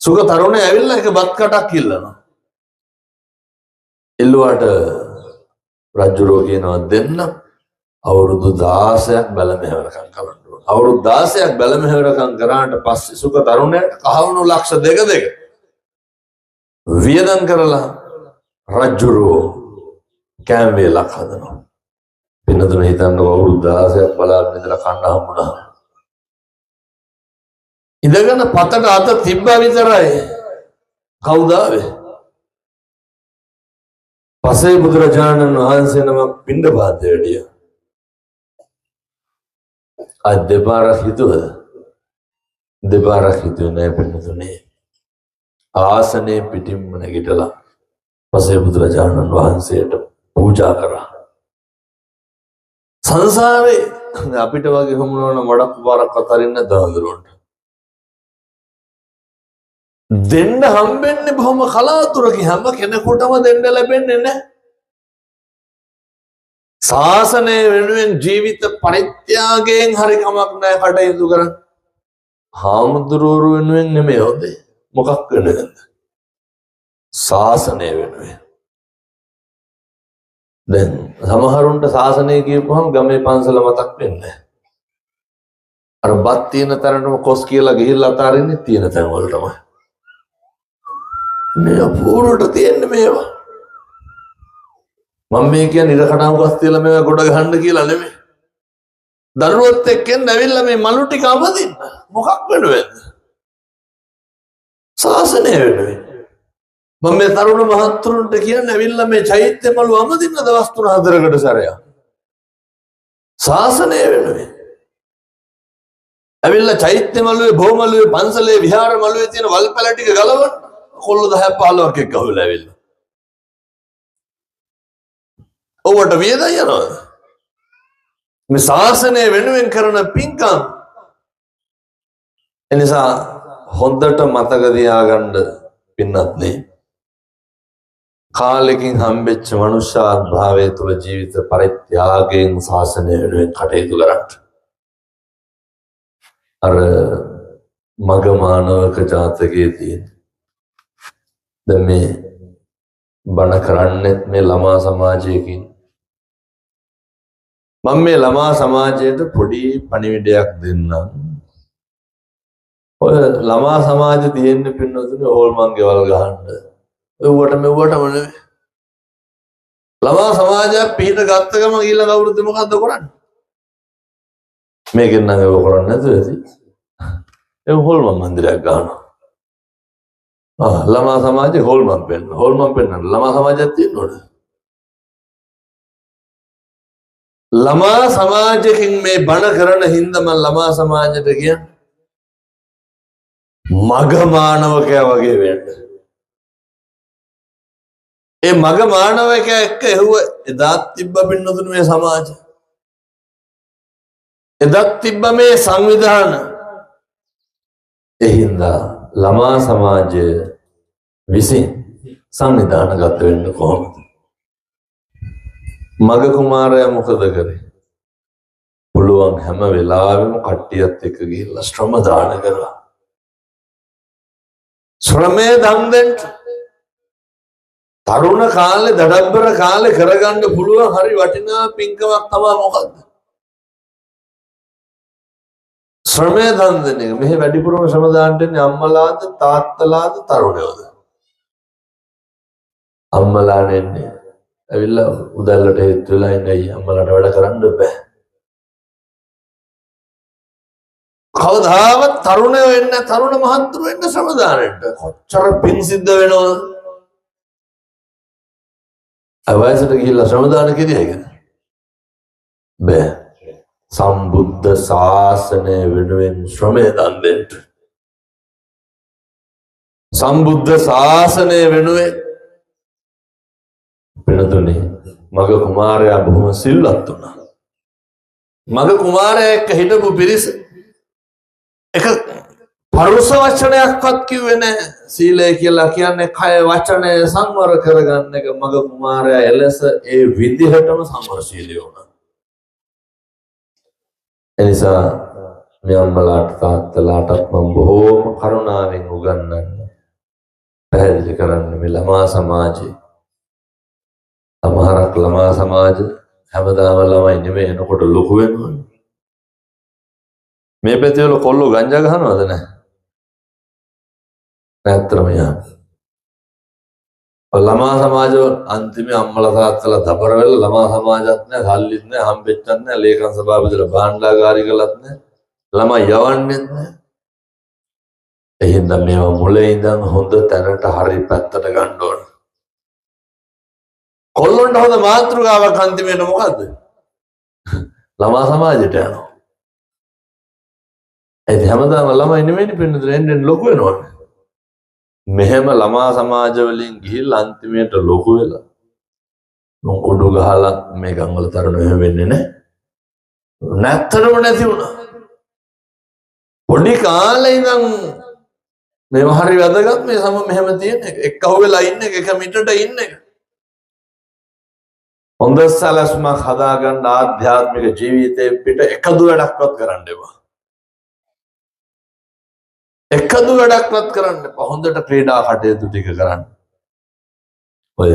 සුඛ තරුණයා ඇවිල්ලා එක බත් කටක් ඉල්ලනවා. එල්ලුවාට රජුරෝ කියනවා දෙන්න අවුරුදු 16ක් බැල මෙහෙවරකම් කරන්න ඕන. අවුරුදු 16ක් බැල මෙහෙවරකම් කරාට පස්සේ සුඛ තරුණයාට කහවණු ලක්ෂ දෙක වියදම් කරලා රජුරෝ කෑම වේලක් හදනවා. පින්නතුන හිතන්න අවුරුදු 16ක් බලාගෙන ඉඳලා කන්න හම්බුණා. ඉඳගෙන පතට අත තිබ්බා විතරයි. කවුද ආවේ? පසේ බුදුරජාණන් වහන්සේ නමක් පිණ්ඩපාතේ වැඩියා. අද දෙපාරක් හිතුවද? දෙපාරක් හිතුවේ නෑ පින්නතුනේ. ආසනේ පිටින්ම නැගිටලා පසේ බුදුරජාණන් වහන්සේට පූජා කරා. සංසාරේ අපිට වගේ හමුනවන වඩක් පාරක් අතරින් නැදහඳුරන්න. දෙන්න හම්බෙන්නේ බොහොම කලාතුරකින්. හැම කෙනෙකුටම දෙන්න ලැබෙන්නේ නැහැ. ශාසනය වෙනුවෙන් ජීවිත පරිත්‍යාගයෙන් හරි කමක් නැහැ කටයුතු කරන්න. හාමුදුරුවෝ වෙනුවෙන් නෙමෙයි හොදේ. මොකක් වෙනුවෙන්ද? ශාසනය වෙනුවෙන්. දැන් සමහරුන්ට ශාසනය කියපුවම ගමේ පන්සල මතක් වෙන්නේ. අර බත් තියෙන තරමටම කොස් කියලා ගිහිල්ලා අතාරින්නේ තියෙන තැන් වලටම. මේ අපූර්වට තියෙන්නේ මේවා. මම මේ කියන්නේ ඉරකටම ගස් තියලා මේවා ගොඩ ගහන්න කියලා නෙමෙයි. දරුවොත් එක්කෙන් ඇවිල්ලා මේ මලු ටික අවදින්න. මොකක් වෙනවද? ශාසනය වෙනුවෙන්. මම මේ තරුණ මහත්තුරුන්ට කියන්නේ ඇවිල්ලා මේ චෛත්‍ය මලු අවදින්න දවස් 3-4කට සැරයක්. ශාසනය වෙනුවෙන්. ඇවිල්ලා චෛත්‍ය මළුවේ, භෝමළුවේ, පන්සලේ, විහාර මළුවේ තියෙන වල් පැල ටික ගලවන්න. කොල්ල 10-15ක් එක්ක අහුවෙලා ඇවිල්ලා. ඔවට වියදම් යනවා. මේ ශාසනය වෙනුවෙන් කරන පින්කම්. එනිසා හොඳට මතක තියාගන්න පින්නත්නේ. කාලෙකින් හම්බෙච්ච මනුෂ්‍යාත්භාවය තුළ ජීවිත පරිත්‍යාගයෙන් ශාසනය වෙනුවෙන් කටයුතු කරන්න. අර මග මානවක ජාතකයේ තියෙන දැන් මේ බණ කරන්නෙත් මේ ළමා සමාජයකින්. මම මේ ළමා සමාජයට පොඩි පණිවිඩයක් දෙන්නම්. ඔය ළමා සමාජය තියෙන්නේ පින්නතුනේ හොල්මන් ගෙවල් ගහන්න. ඔයවට මෙව්වටම නෙවෙයි. ළමා සමාජයක් පිට ගත්ත ගම ඊළඟ අවුරුද්දේ මොකද්ද කරන්නේ? මේකෙන් නම් ඒක කරන්නේ නැතුව ඇති. ඒ හොල්මන් මන්දිරයක් ගන්නවා. ළමා සමාජයේ හොල්මන් පෙන්නන ළමා සමාජයක් තියෙනවද? ළමා සමාජයෙන් මේ බණ කරන හින්දා මම ළමා සමාජයට කියන්නේ මග මානවකයා වගේ වෙන්න. ඒ මග මානවකයා එක්ක එහුව එදාත් තිබ්බ පින්නතුනේ මේ සමාජය. එදත් තිබ්බ මේ සංවිධාන. එහින්දා ළමා සමාජය විසින් සංවිධානගත වෙන්න කොහොමද? මග කුමාරයා මොකද කරේ? පුළුවන් හැම වෙලාවෙම කට්ටියත් එක්ක ගිහිල්ලා ශ්‍රම දාන කරා. ශ්‍රමයේ දන් දෙන්න. තරුණ කාලේ දඩබ්බර කාලේ කරගන්න පුළුවන් හරි වටිනා පින්කමක් තමයි මොකද්ද? ශ්‍රමයේ දන් දෙන එක. මෙහි වැඩිපුරම ශ්‍රම දාන්න දෙන්නේ අම්මලාද තාත්තලාද තරුණයෝද? අම්මලා නෙන්නේ. ඇවිල්ලා උදැල්ලට හේතු වෙලා ඉන්නේ අම්මලාට වැඩ කරන්න බෑ. කවදාවත් තරුණයෝ වෙන්න තරුණ මහත්තුරු වෙන්න ශ්‍රම දාන්නට කොච්චර පින් සිද්ධ වෙනවද? අවයසට ගිහිල්ලා ශ්‍රම දාන කිරියයිද? බෑ. සම්බුද්ධ ශාසනය වෙනුවෙන් ශ්‍රමය දන් දෙන්න. සම්බුද්ධ ශාසනය වෙනුවෙන් පිනතුනේ මග කුමාරයා බොහොම සිල්වත් වුණා. මග කුමාරයා එක්ක හිටපු පිරිස එක පරුස වචනයක්වත් කිව්වේ නැහැ. සීලය කියලා කියන්නේ කය වචනය සංවර කරගන්න එක. මග කුමාරයා එලෙස ඒ විදිහටම සංවරශීලී වුණා. එනිසා මේ අම්මලාට තාත්තලාටත් මම බොහෝම කරුණාවෙන් උගන්වන්න පැහැදිලි කරන්න මේ ළමා සමාජයේ සමහරක් ළමා සමාජ හැමදාම ළමයි නෙමෙයි එනකොට ලොකු වෙනවා. මේ පැතිවල කොල්ලෝ ගංජා ගහනවද නැහැ? නැත්තරම යා. ළමා සමාජ අන්තිමේ අම්මලා තාත්තලා දබර වෙලා ළමා සමාජත් නැහැ, සල්ලිත් නැහැ, හම්බෙච්චත් නැහැ, ලේකම් සභාපතිලා භාණ්ඩාගාරී කළත් නැහැ, ළමයි යවන්නෙත් නැහැ. එහෙනම් මේවා මුලින් ඉඳන් හොඳ තැනට හරි පැත්තට ගන්න ඕන. කොල්ලොන්ට හොඳ මාතෘකාවක් අන්තිමේට මොකද්ද? ළමා සමාජයට යනවා. ඒ හැමදාම ළමයි නෙමෙයි පින්නතුනේ එන්නේ ලොකු වෙනවනේ. මෙහෙම ළමා සමාජ වලින් ගිහිල්ලා අන්තිමේට ලොකු වෙලා මොකොඩු ගහලා මේ ගම්වල තරුණයෝ එහෙම වෙන්නේ නැහැ. නැත්තරම නැති වුණා. පොඩි කාලේ ඉඳන් මේව හරි වැදගත් මේ සම මෙහෙම තියෙන එක. එක්කහුව වෙලා ඉන්න එක, එක මිටට ඉන්න එක. හොඳ සැලැස්මක් හදාගන්න ආධ්‍යාත්මික ජීවිතේ පිට එකදු වැඩක්වත් කරන්න එපා. එකදු වැඩක්වත් කරන්න එපා. හොඳට ක්‍රීඩා කටයුතු ටික කරන්න. ඔය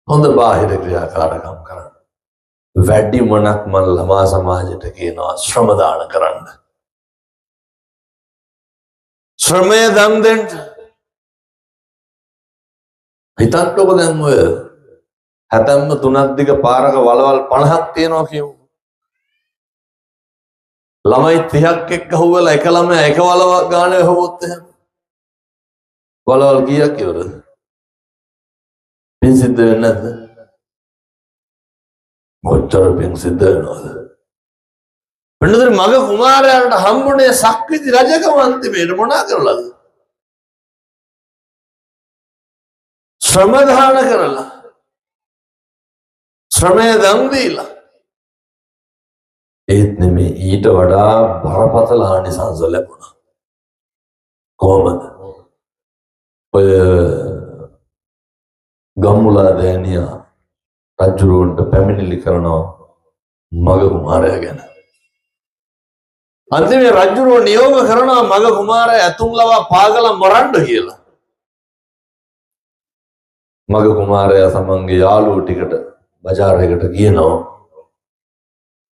හොඳ බාහිර ක්‍රියාකාරකම් කරන්න. වැඩි මොනක් මන් ළමා සමාජයට කියනවා ශ්‍රම දාන කරන්න. ශ්‍රමය දන් දෙන්න. හිතන්නකො දැන් ඔය 73ක් දිග පාරක වලවල් 50ක් තියෙනවා කියමු. ළමයි 30ක් එක්ක හුවලා එක ළමයා එක වලව ගානේ හොවොත් එහෙම වලවල් කීයක් ඉවරද? පින් සිද්ධ වෙන්නේ නැද්ද? කොච්චර පින් සිද්ධ වෙනවද? වෙනතර මග කුමාරයාට හම්බුනේ සක්විති රජකම අන්තිමේට මොනා කරලාද? ශ්‍රම දාන කරලා ශ්‍රමය දන් දීලා. ඒත් නෙමෙයි ඊට වඩා බරපතල ආනිසංස ලැබුණා. කොහොමද? ඔය ගම්මුලා දෑනියා රජුරවන්ට පැමිණිලි කරනවා මග කුමාරයා ගැන. අන්තිමේ රජුරව නියෝග කරනවා මග කුමාරයා ඇතුම් ලවා පාගලා මරන්න කියලා. මග කුමාරයා සමන්ගේ යාළුවෝ ටිකට බජාරයකට කියනවා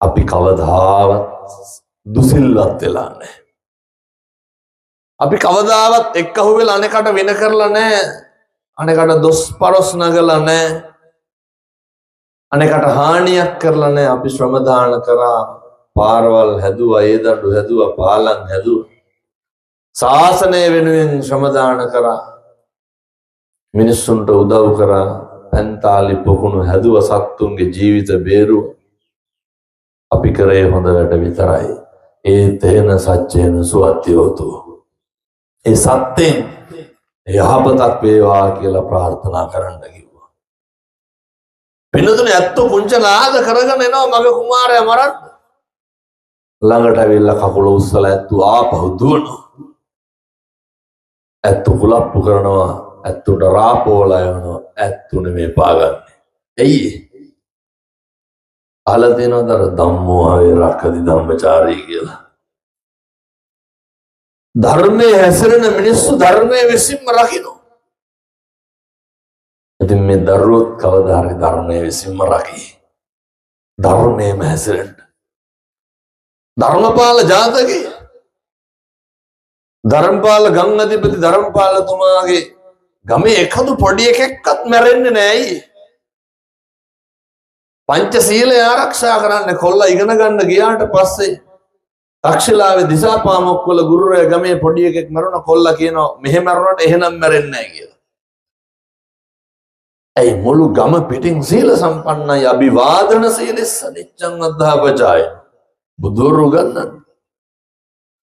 අපි කවදාවත් දුසිල්වත් වෙලා නැහැ. අපි කවදාවත් එක්කහුව වෙලා අනේකට වෙන කරලා නැහැ. අනේකට දොස් පරොස් නගලා නැහැ. අනේකට හානියක් කරලා නැහැ. අපි ශ්‍රම දාන කරා, පාරවල් හැදුවා, ඒ දඬු හැදුවා, පාලම් හැදුවා. ශාසනය වෙනුවෙන් ශ්‍රම දාන කරා. මිනිස්සුන්ට උදව් කරා. පැන්තාලි පොකුණු හැදුව, සත්තුන්ගේ ජීවිත බේරුව. අපි කරේ හොඳ වැඩ විතරයි. ඒ තේන සච්චේන සුවත්තියෝතු. ඒ සත්‍යෙන් යහපතක් වේවා කියලා ප්‍රාර්ථනා කරන්න කිව්වා. පින්නතුනේ ඇත්ත කුංචනාද කරගෙන එනවා මගේ කුමාරයා මරන්න. ළඟට ඇවිල්ලා කකුල උස්සලා ඇත්තු ආපහු දුවනවා. ඇත්තු කුලප්පු කරනවා. ඇත්තුට රාපෝලා යනවා. ඇත්තු නෙමේ පාගන්නේ. ඇයි? අහලා තියෙනවද අර ධම්මෝ ආවේ රක්කති ධම්මචාරී කියලා? ධර්මයේ හැසිරෙන මිනිස්සු ධර්මයේ විසින්ම රකින්න. ඉතින් මේ දරුවොත් කවදා හරි ධර්මයේ විසින්ම රකී. ධර්මයේම හැසිරෙන්න. ධර්මපාල ජාතකයේ ධර්මපාල ගංගාධිපති ධර්මපාලතුමාගේ ගමේ එකදු පොඩි එකෙක්වත් මැරෙන්නේ නැහැ. පංචශීලය ආරක්ෂා කරන්න කොල්ලා ඉගෙන ගන්න ගියාට පස්සේ තක්ෂිලාවේ දිසාපාමොක්වල ගුරුරයා ගමේ පොඩි එකෙක් මරුණ කොල්ලා කියනවා මෙහෙ මරුණට එහෙනම් මැරෙන්නේ නැහැ කියලා. ඒ මුළු ගම පිටින් සීල සම්පන්නයි අභිවාදන සීලස්ස නිච්ඡං අද්ධාපචාය බුදුරු ගන්නන්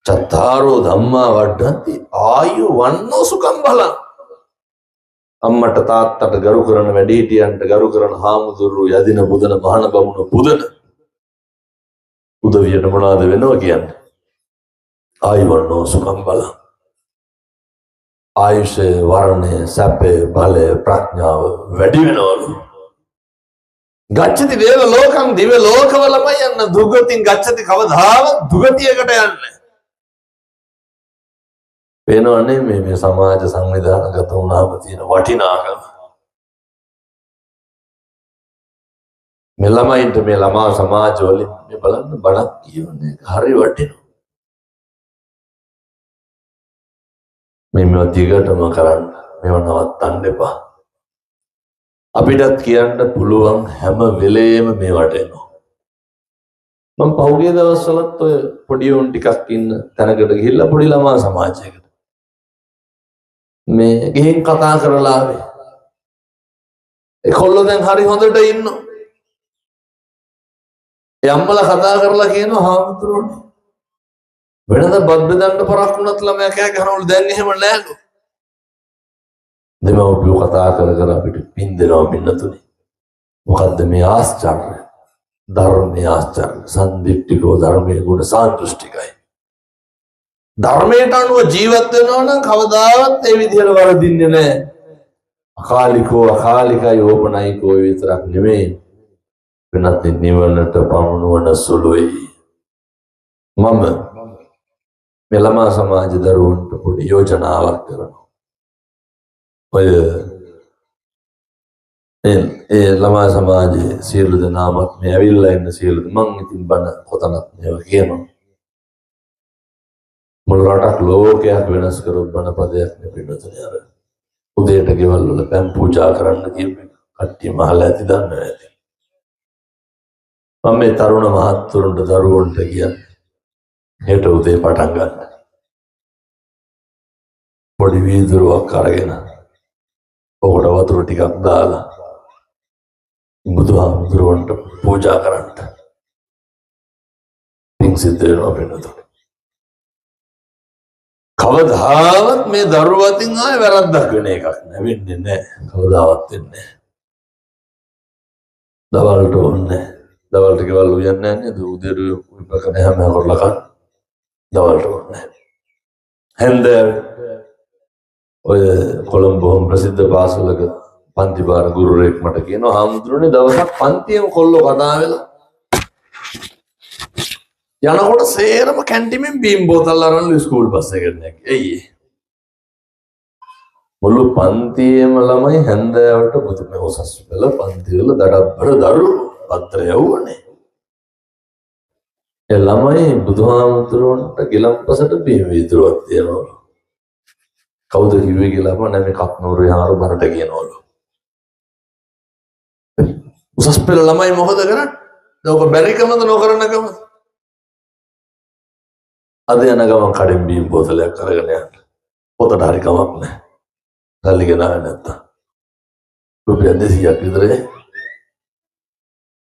චත්තාරෝ ධම්මා වඩ්ඩಂತಿ ආයු වන්නෝ සුඛං බලං. අම්මට තාත්තට ගරු කරන වැඩිහිටියන්ට ගරු කරන හාමුදුරු යදින බුදන මහාන බමුණ පුදන උදවියට මොනවද වෙනවා කියන්නේ? ආයුවන්නෝ සුඛං බලං. ආයුෂ වර්ණය සැපේ බලය ප්‍රඥාව වැඩි වෙනවලු. ගච්ඡති දේව ලෝකං දිව්‍ය ලෝකවලමයි යන්න. දුගතින් ගච්ඡති කවදාවත් දුගතියකට යන්නේ. පේනවනේ මේ සමාජ සංවිධානගත වුණාම තියෙන වටිනාකම. මේ ළමයින්ට මේ ළමා සමාජවලින් මේ බලන්න බණක් කියවන්නේ හරි වටිනවා. මේව දිගටම කරන්න. මේව නවත්තන්න එපා. අපිටත් කියන්න පුළුවන් හැම වෙලේම මේවට එනවා. මම පහුගිය දවස්වලත් ඔය පොඩි උන් ටිකක් ඉන්න තැනකට ගිහිල්ලා පොඩි ළමා සමාජයකට මේ ගිහින් කතා කරලා ආවේ. ඒකොල්ලෝ දැන් හරි හොඳට ඉන්නවා. ඒ අම්මලා කතා කරලා කියනවා හාමුදුරුවනේ වෙනද බත් බෙදන්න පරක් වුණත් ළමයා කෑ ගහනවලු දැන් එහෙම නෑලු. දෙමව්පියෝ කතා කර කර අපිට පින් දෙනවා පින්නතුනේ. මොකද්ද මේ ආශ්චර්ය? ධර්මයේ ආශ්චර්ය. සම්දිට්ඨිකෝ ධර්මයේ ගුණ සාන්දෘෂ්ටිකයි. ධර්මයට අනුව ජීවත් වෙනවා නම් කවදාවත් ඒ විදිහට වරදින්නේ නැහැ. අකාලිකෝ අකාලිකයි ඕපනයිකෝ විතරක් නෙමෙයි. වෙනත් නිවනට පමුණුවන සුළුයි. මම මෙලමා සමාජ දරුවන්ට පොඩි යෝජනාවක් කරනවා. ඔය ඒ ළමා සමාජයේ සියලු දෙනාමත් මේ ඇවිල්ලා ඉන්න සියලු මං ඉතින් බණ කොතනත් මේවා කියනවා. මුළු රටක් ලෝකයක් වෙනස් කරොත් බණ පදයක් නෙපින්නතුනේ අර උදේට ගෙවල් වල පැන් පූජා කරන්න කියපේ කට්ටිය මහලා ඇති දන්නේ නැති. මම මේ තරුණ මහත්තුරුන්ට දරුවන්ට කියන්නේ හෙට උදේ පටන් ගන්න. පොඩි වීදුරුවක් අරගෙන ඔකට වතුර ටිකක් දාලා බුදුහාමුදුරුවන්ට පූජා කරන්න. පින් සිද්ධ වෙනවා පින්නතුනේ. කවදාවත් මේ දරුවතින් ආයේ වැරද්දක් වෙන එකක් නෑ. වෙන්නේ නෑ. කවදාවත් වෙන්නේ නෑ. දවල්ට ඕනේ. දවල්ට ගෙවල් උයන්නේ නෑ නේද? උදේට උපක නැහැ මම කරලා ගන්න. දවල්ට ඕනේ. හන්ද ඔය කොළඹ බොහොම ප්‍රසිද්ධ පාසලක පන්ති බාර ගුරුවරයෙක් මට කියනවා හාමුදුරනේ දවසක් පන්තියෙන් කොල්ලෝ කතා වෙලා යනකොට සේරම කැන්ටිමෙන් බීම් බෝතල් අරන් ස්කූල් බස් එකට නැග්ගේ. එයි මුළු පන්තියේම ළමයි හැන්දෑවට බුදු මේ උසස් පෙළ පන්ති වල දඩබ්බර දරුවෝ පත්‍ර යවුවනේ. ඒ ළමයි බුදුහාමුදුරන්ට ගිලම්පසට බීම් වීදුරුවක් තියනවලු. කවුද කිව්වේ කියලා අපෝ නැමේ කක්නෝරේ හාරු බරට කියනවලු. උසස් පෙළ ළමයි මොකද කරන්නේ? ඔක බැරිකමද නොකරනකම? අද යන ගමන් කඩෙන් බීම් බෝතලයක් අරගෙන යන්න. පොතට හරි කමක් නැහැ. ගල්ලි ගෙනාවේ නැත්තම්. රුපියල් 200ක් විතරයි.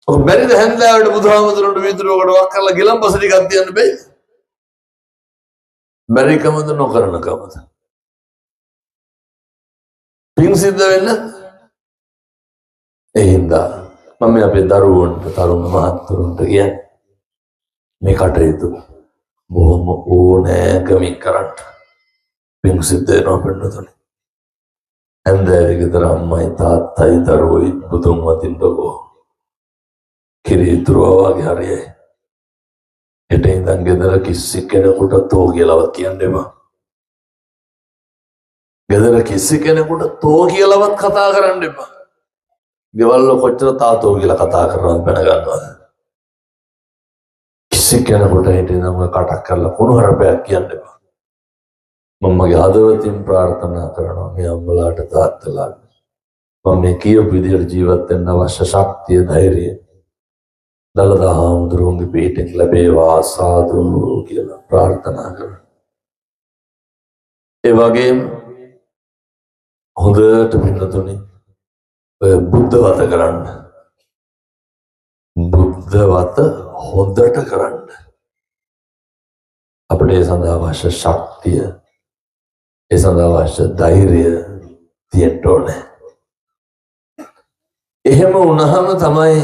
ඔක බැරිද හැන්දෑවට බුදුහාමුදුරන්ට වීදුරුවකට වක් කරලා ගිලම්පස ටිකක් තියන්න බැයි? බැරිකමද නොකරනකමද? පින් සිද්ධ වෙන්න ඒ හින්දා මම අපේ දරුවන්ට තරුණ මහත්තුරුන්ට කියන්නේ මේ කටයුතු බොහොම ඕනෑකමින් කරන්න. පින් සිද්ධ වෙනවා පින්නතුනේ. ඇන්දෑවේ ගෙදර අම්මයි තාත්තයි දරුවෝයි බුදුන් වදින්නකෝ කිරිතුරුවා වගේ හරියයි. හෙට ඉඳන් ගෙදර කිසි කෙනෙකුට තෝ කියලාවත් කියන්න එපා. ගෙදර කිසි කෙනෙකුට තෝ කියලාවත් කතා කරන්න එපා. ගෙවල් වල කොච්චර තාතෝ කියලා කතා කරනවද දැනගන්නවද? කිසි කෙනෙකුට හෙට ඉඳන් ඔය කටක් කරලා කුණු හරපයක් කියන්න එපා. මම මගේ හදවතින් ප්‍රාර්ථනා කරනවා මේ අම්මලාට තාත්තලාට මම මේ කියපු විදිහට ජීවත් වෙන්න අවශ්‍ය ශක්තිය ධෛර්යය දලදා හාමුදුරුවන්ගේ පිටින් ලැබේවා සාදු කියලා ප්‍රාර්ථනා කරනවා. ඒ වගේම හොඳට පින්නතුනේ ඔය බුද්ධ වත කරන්න. බුද්ධ වත හොඳට කරන්න. අපිට ඒ සඳහා අවශ්‍ය ශක්තිය ඒ සඳහා අවශ්‍ය ධෛර්යය තියෙන්න ඕනේ. එහෙම වුණාම තමයි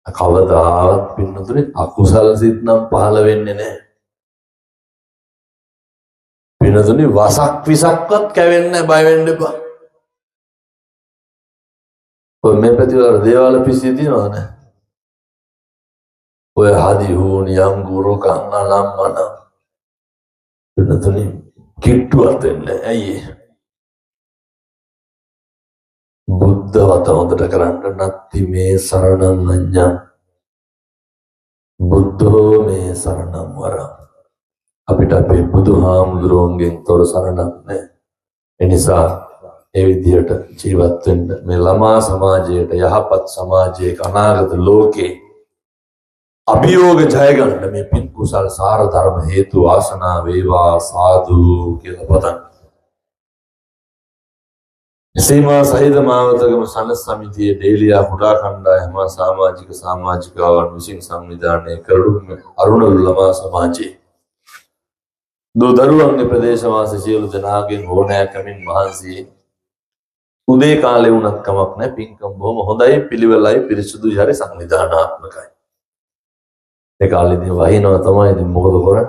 කවදාවත් පින්නතුනේ අකුසල සිත් නම් පහළ වෙන්නේ නැහැ. පින්නතුනේ වසක් විසක්වත් කැවෙන්නේ බය වෙන්න එපා. ඔය මේ පැතිවල දේවාල පිස්සී තියනවද? ඔය හදි හෝනි අංගුරු කන්න ලම්මන පින්නතුනේ කිට්ටුවත් වෙන්නේ ඇයි? බුද්ධ වත හොඳට කරන්න නැත්ති මේ සරණං අඤ්ඤං බුද්ධෝ මේ සරණං වරං. අපිට අපේ බුදුහාමුදුරුවන්ගෙන් තොර සරණක් නැහැ. ඒ නිසා ඒ විදිහට ජීවත් වෙන්න මේ ළමා සමාජයට යහපත් සමාජයක අනාගත ලෝකේ අභියෝග ජය ගන්න මේ පින් කුසල් සාර ධර්ම හේතු වාසනා වේවා සාදු කියලා පතන්. සීමා සහිත මාවතගම සනස් සමිතියේ දේලියා කුඩා කණ්ඩායම සමාජිකාවන් විසින් සංවිධානය කරනු අරුණලු ළමා සමාජයේ දෝ දරුවන්ගේ ප්‍රදේශවාසී සියලු දෙනාගෙන් ඕනෑකමින් මහන්සි උදේ කාලේ වුණත් කමක් නැහැ. පින්කම් බොහොම හොඳයි පිළිවෙලයි පිරිසුදුයි හරි සංවිධානාත්මකයි. ඒ කාලේදී වහිනවා තමයි. ඉතින් මොකද කරන්නේ?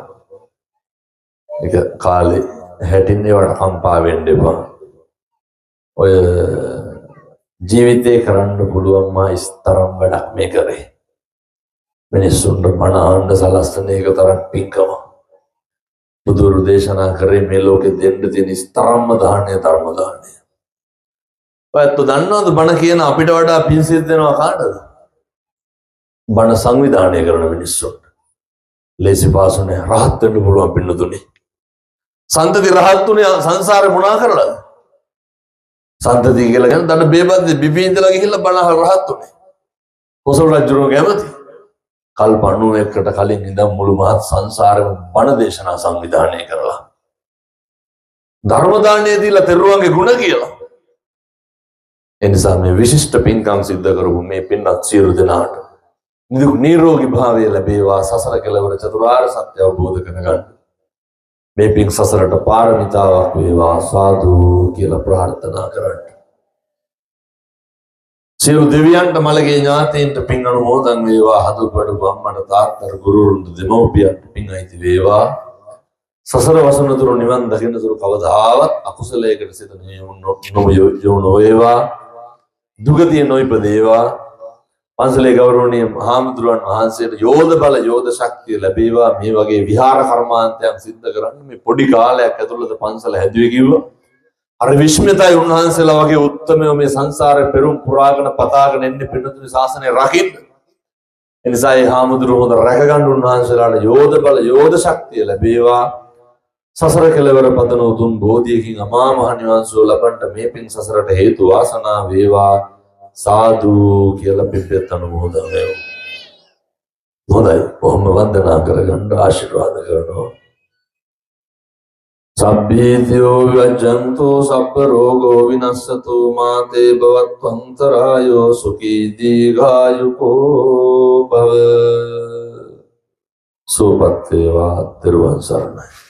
ඒක කාලේ හැටින්නේ වට කම්පා වෙන්න එපා. ඔය ජීවිතේ කරන්න පුළුවන් මා ස්තරම් වැඩක් මේ කරේ. මිනිස්සුන්ට මන ආණ්ඩ සලස්සන එක තරම් පින්කම. බුදුරු දේශනා කරේ මේ ලෝකෙ දෙන්න තියෙන ස්තරම්ම දාහණය ධර්ම දාහණය. ඔයත් දන්නවද බණ කියන අපිට වඩා පින් සිද්ධ වෙනවා කාටද? බණ සංවිධානය කරන මිනිස්සුන්ට. ලේසි පාසුනේ රහත් වෙන්න පුළුවන් පින්නතුනේ. සන්තති රහත්තුනේ සංසාරේ මොනා කරලාද? සන්තති කියලා කියන දන්න බේබද්ද බිබී ඉඳලා ගිහිල්ලා බණ රහත්තුනේ. කොසල් රජුගේ කැමති. කල්ප 91කට කලින් ඉඳන් මුළු මහත් සංසාරෙම බණ දේශනා සංවිධානය කරලා ධර්ම දාණය දීලා තෙරුවන්ගේ ගුණ කියලා. එනිසා මේ විශිෂ්ට පින්කම් සිද්ධ කරපු මේ පින්වත් සියලු දෙනාට නිදුක් නිරෝගී භාවය ලැබේවා. සසර කෙලවර චතුරාර්ය සත්‍ය අවබෝධ කරගන්න මේ පින් සසරට පාරමිතාවක් වේවා සාදු කියලා ප්‍රාර්ථනා කරන්න. සියලු දෙවියන්ට මළගේ ඥාතීන්ට පින් අනුමෝදන් වේවා. හදුපඩු බම්මට තාත්තට ගුරුවරුන්ට දෙමව්පියන්ට පින් අයිති වේවා. සසර වසනතුරු නිවන් දකින්නතුරු කවදාවත් අකුසලයකට සිත නොවේවා. දුගතිය නොයිපදේවා. පන්සලේ ගෞරවනීය මහාමුදුරන් වහන්සේට යෝධ බල යෝධ ශක්තිය ලැබේවා. මේ වගේ විහාර කර්මාන්තයන් සිද්ධ කරන්න මේ පොඩි කාලයක් ඇතුළත පන්සල හැදුවේ කිව්වා. අර විශ්මිතයි උන්වහන්සේලා වගේ උත්තමයෝ මේ සංසාරේ පෙරම් පුරාගෙන පතාගෙන එන්නේ පින්නතුනි ශාසනය රකින්න. ඒ නිසා මේ හාමුදුරුවෝ හොඳ රැකගන්න උන්වහන්සේලාට යෝධ බල යෝධ ශක්තිය ලැබේවා. සසර කෙලවර පතන උතුම් බෝධියකින් අමා මහ නිවන් සුව ලබන්න මේ පින් සසරට හේතු වාසනා වේවා සාදු කියලා පිපෙත් අනුමෝදන් වේවා. හොඳයි. කොහොම වන්දනා කරගන්න ආශිර්වාද කරනවා. සබ්බීතියෝ විවජ්ජන්තෝ සබ්බ රෝගෝ විනස්සතෝ මාතේ භවත්වන්තරායෝ සුඛී දීඝායුකෝ භව. සුවපත් වේවා. ත්‍රිවන් සරණයි.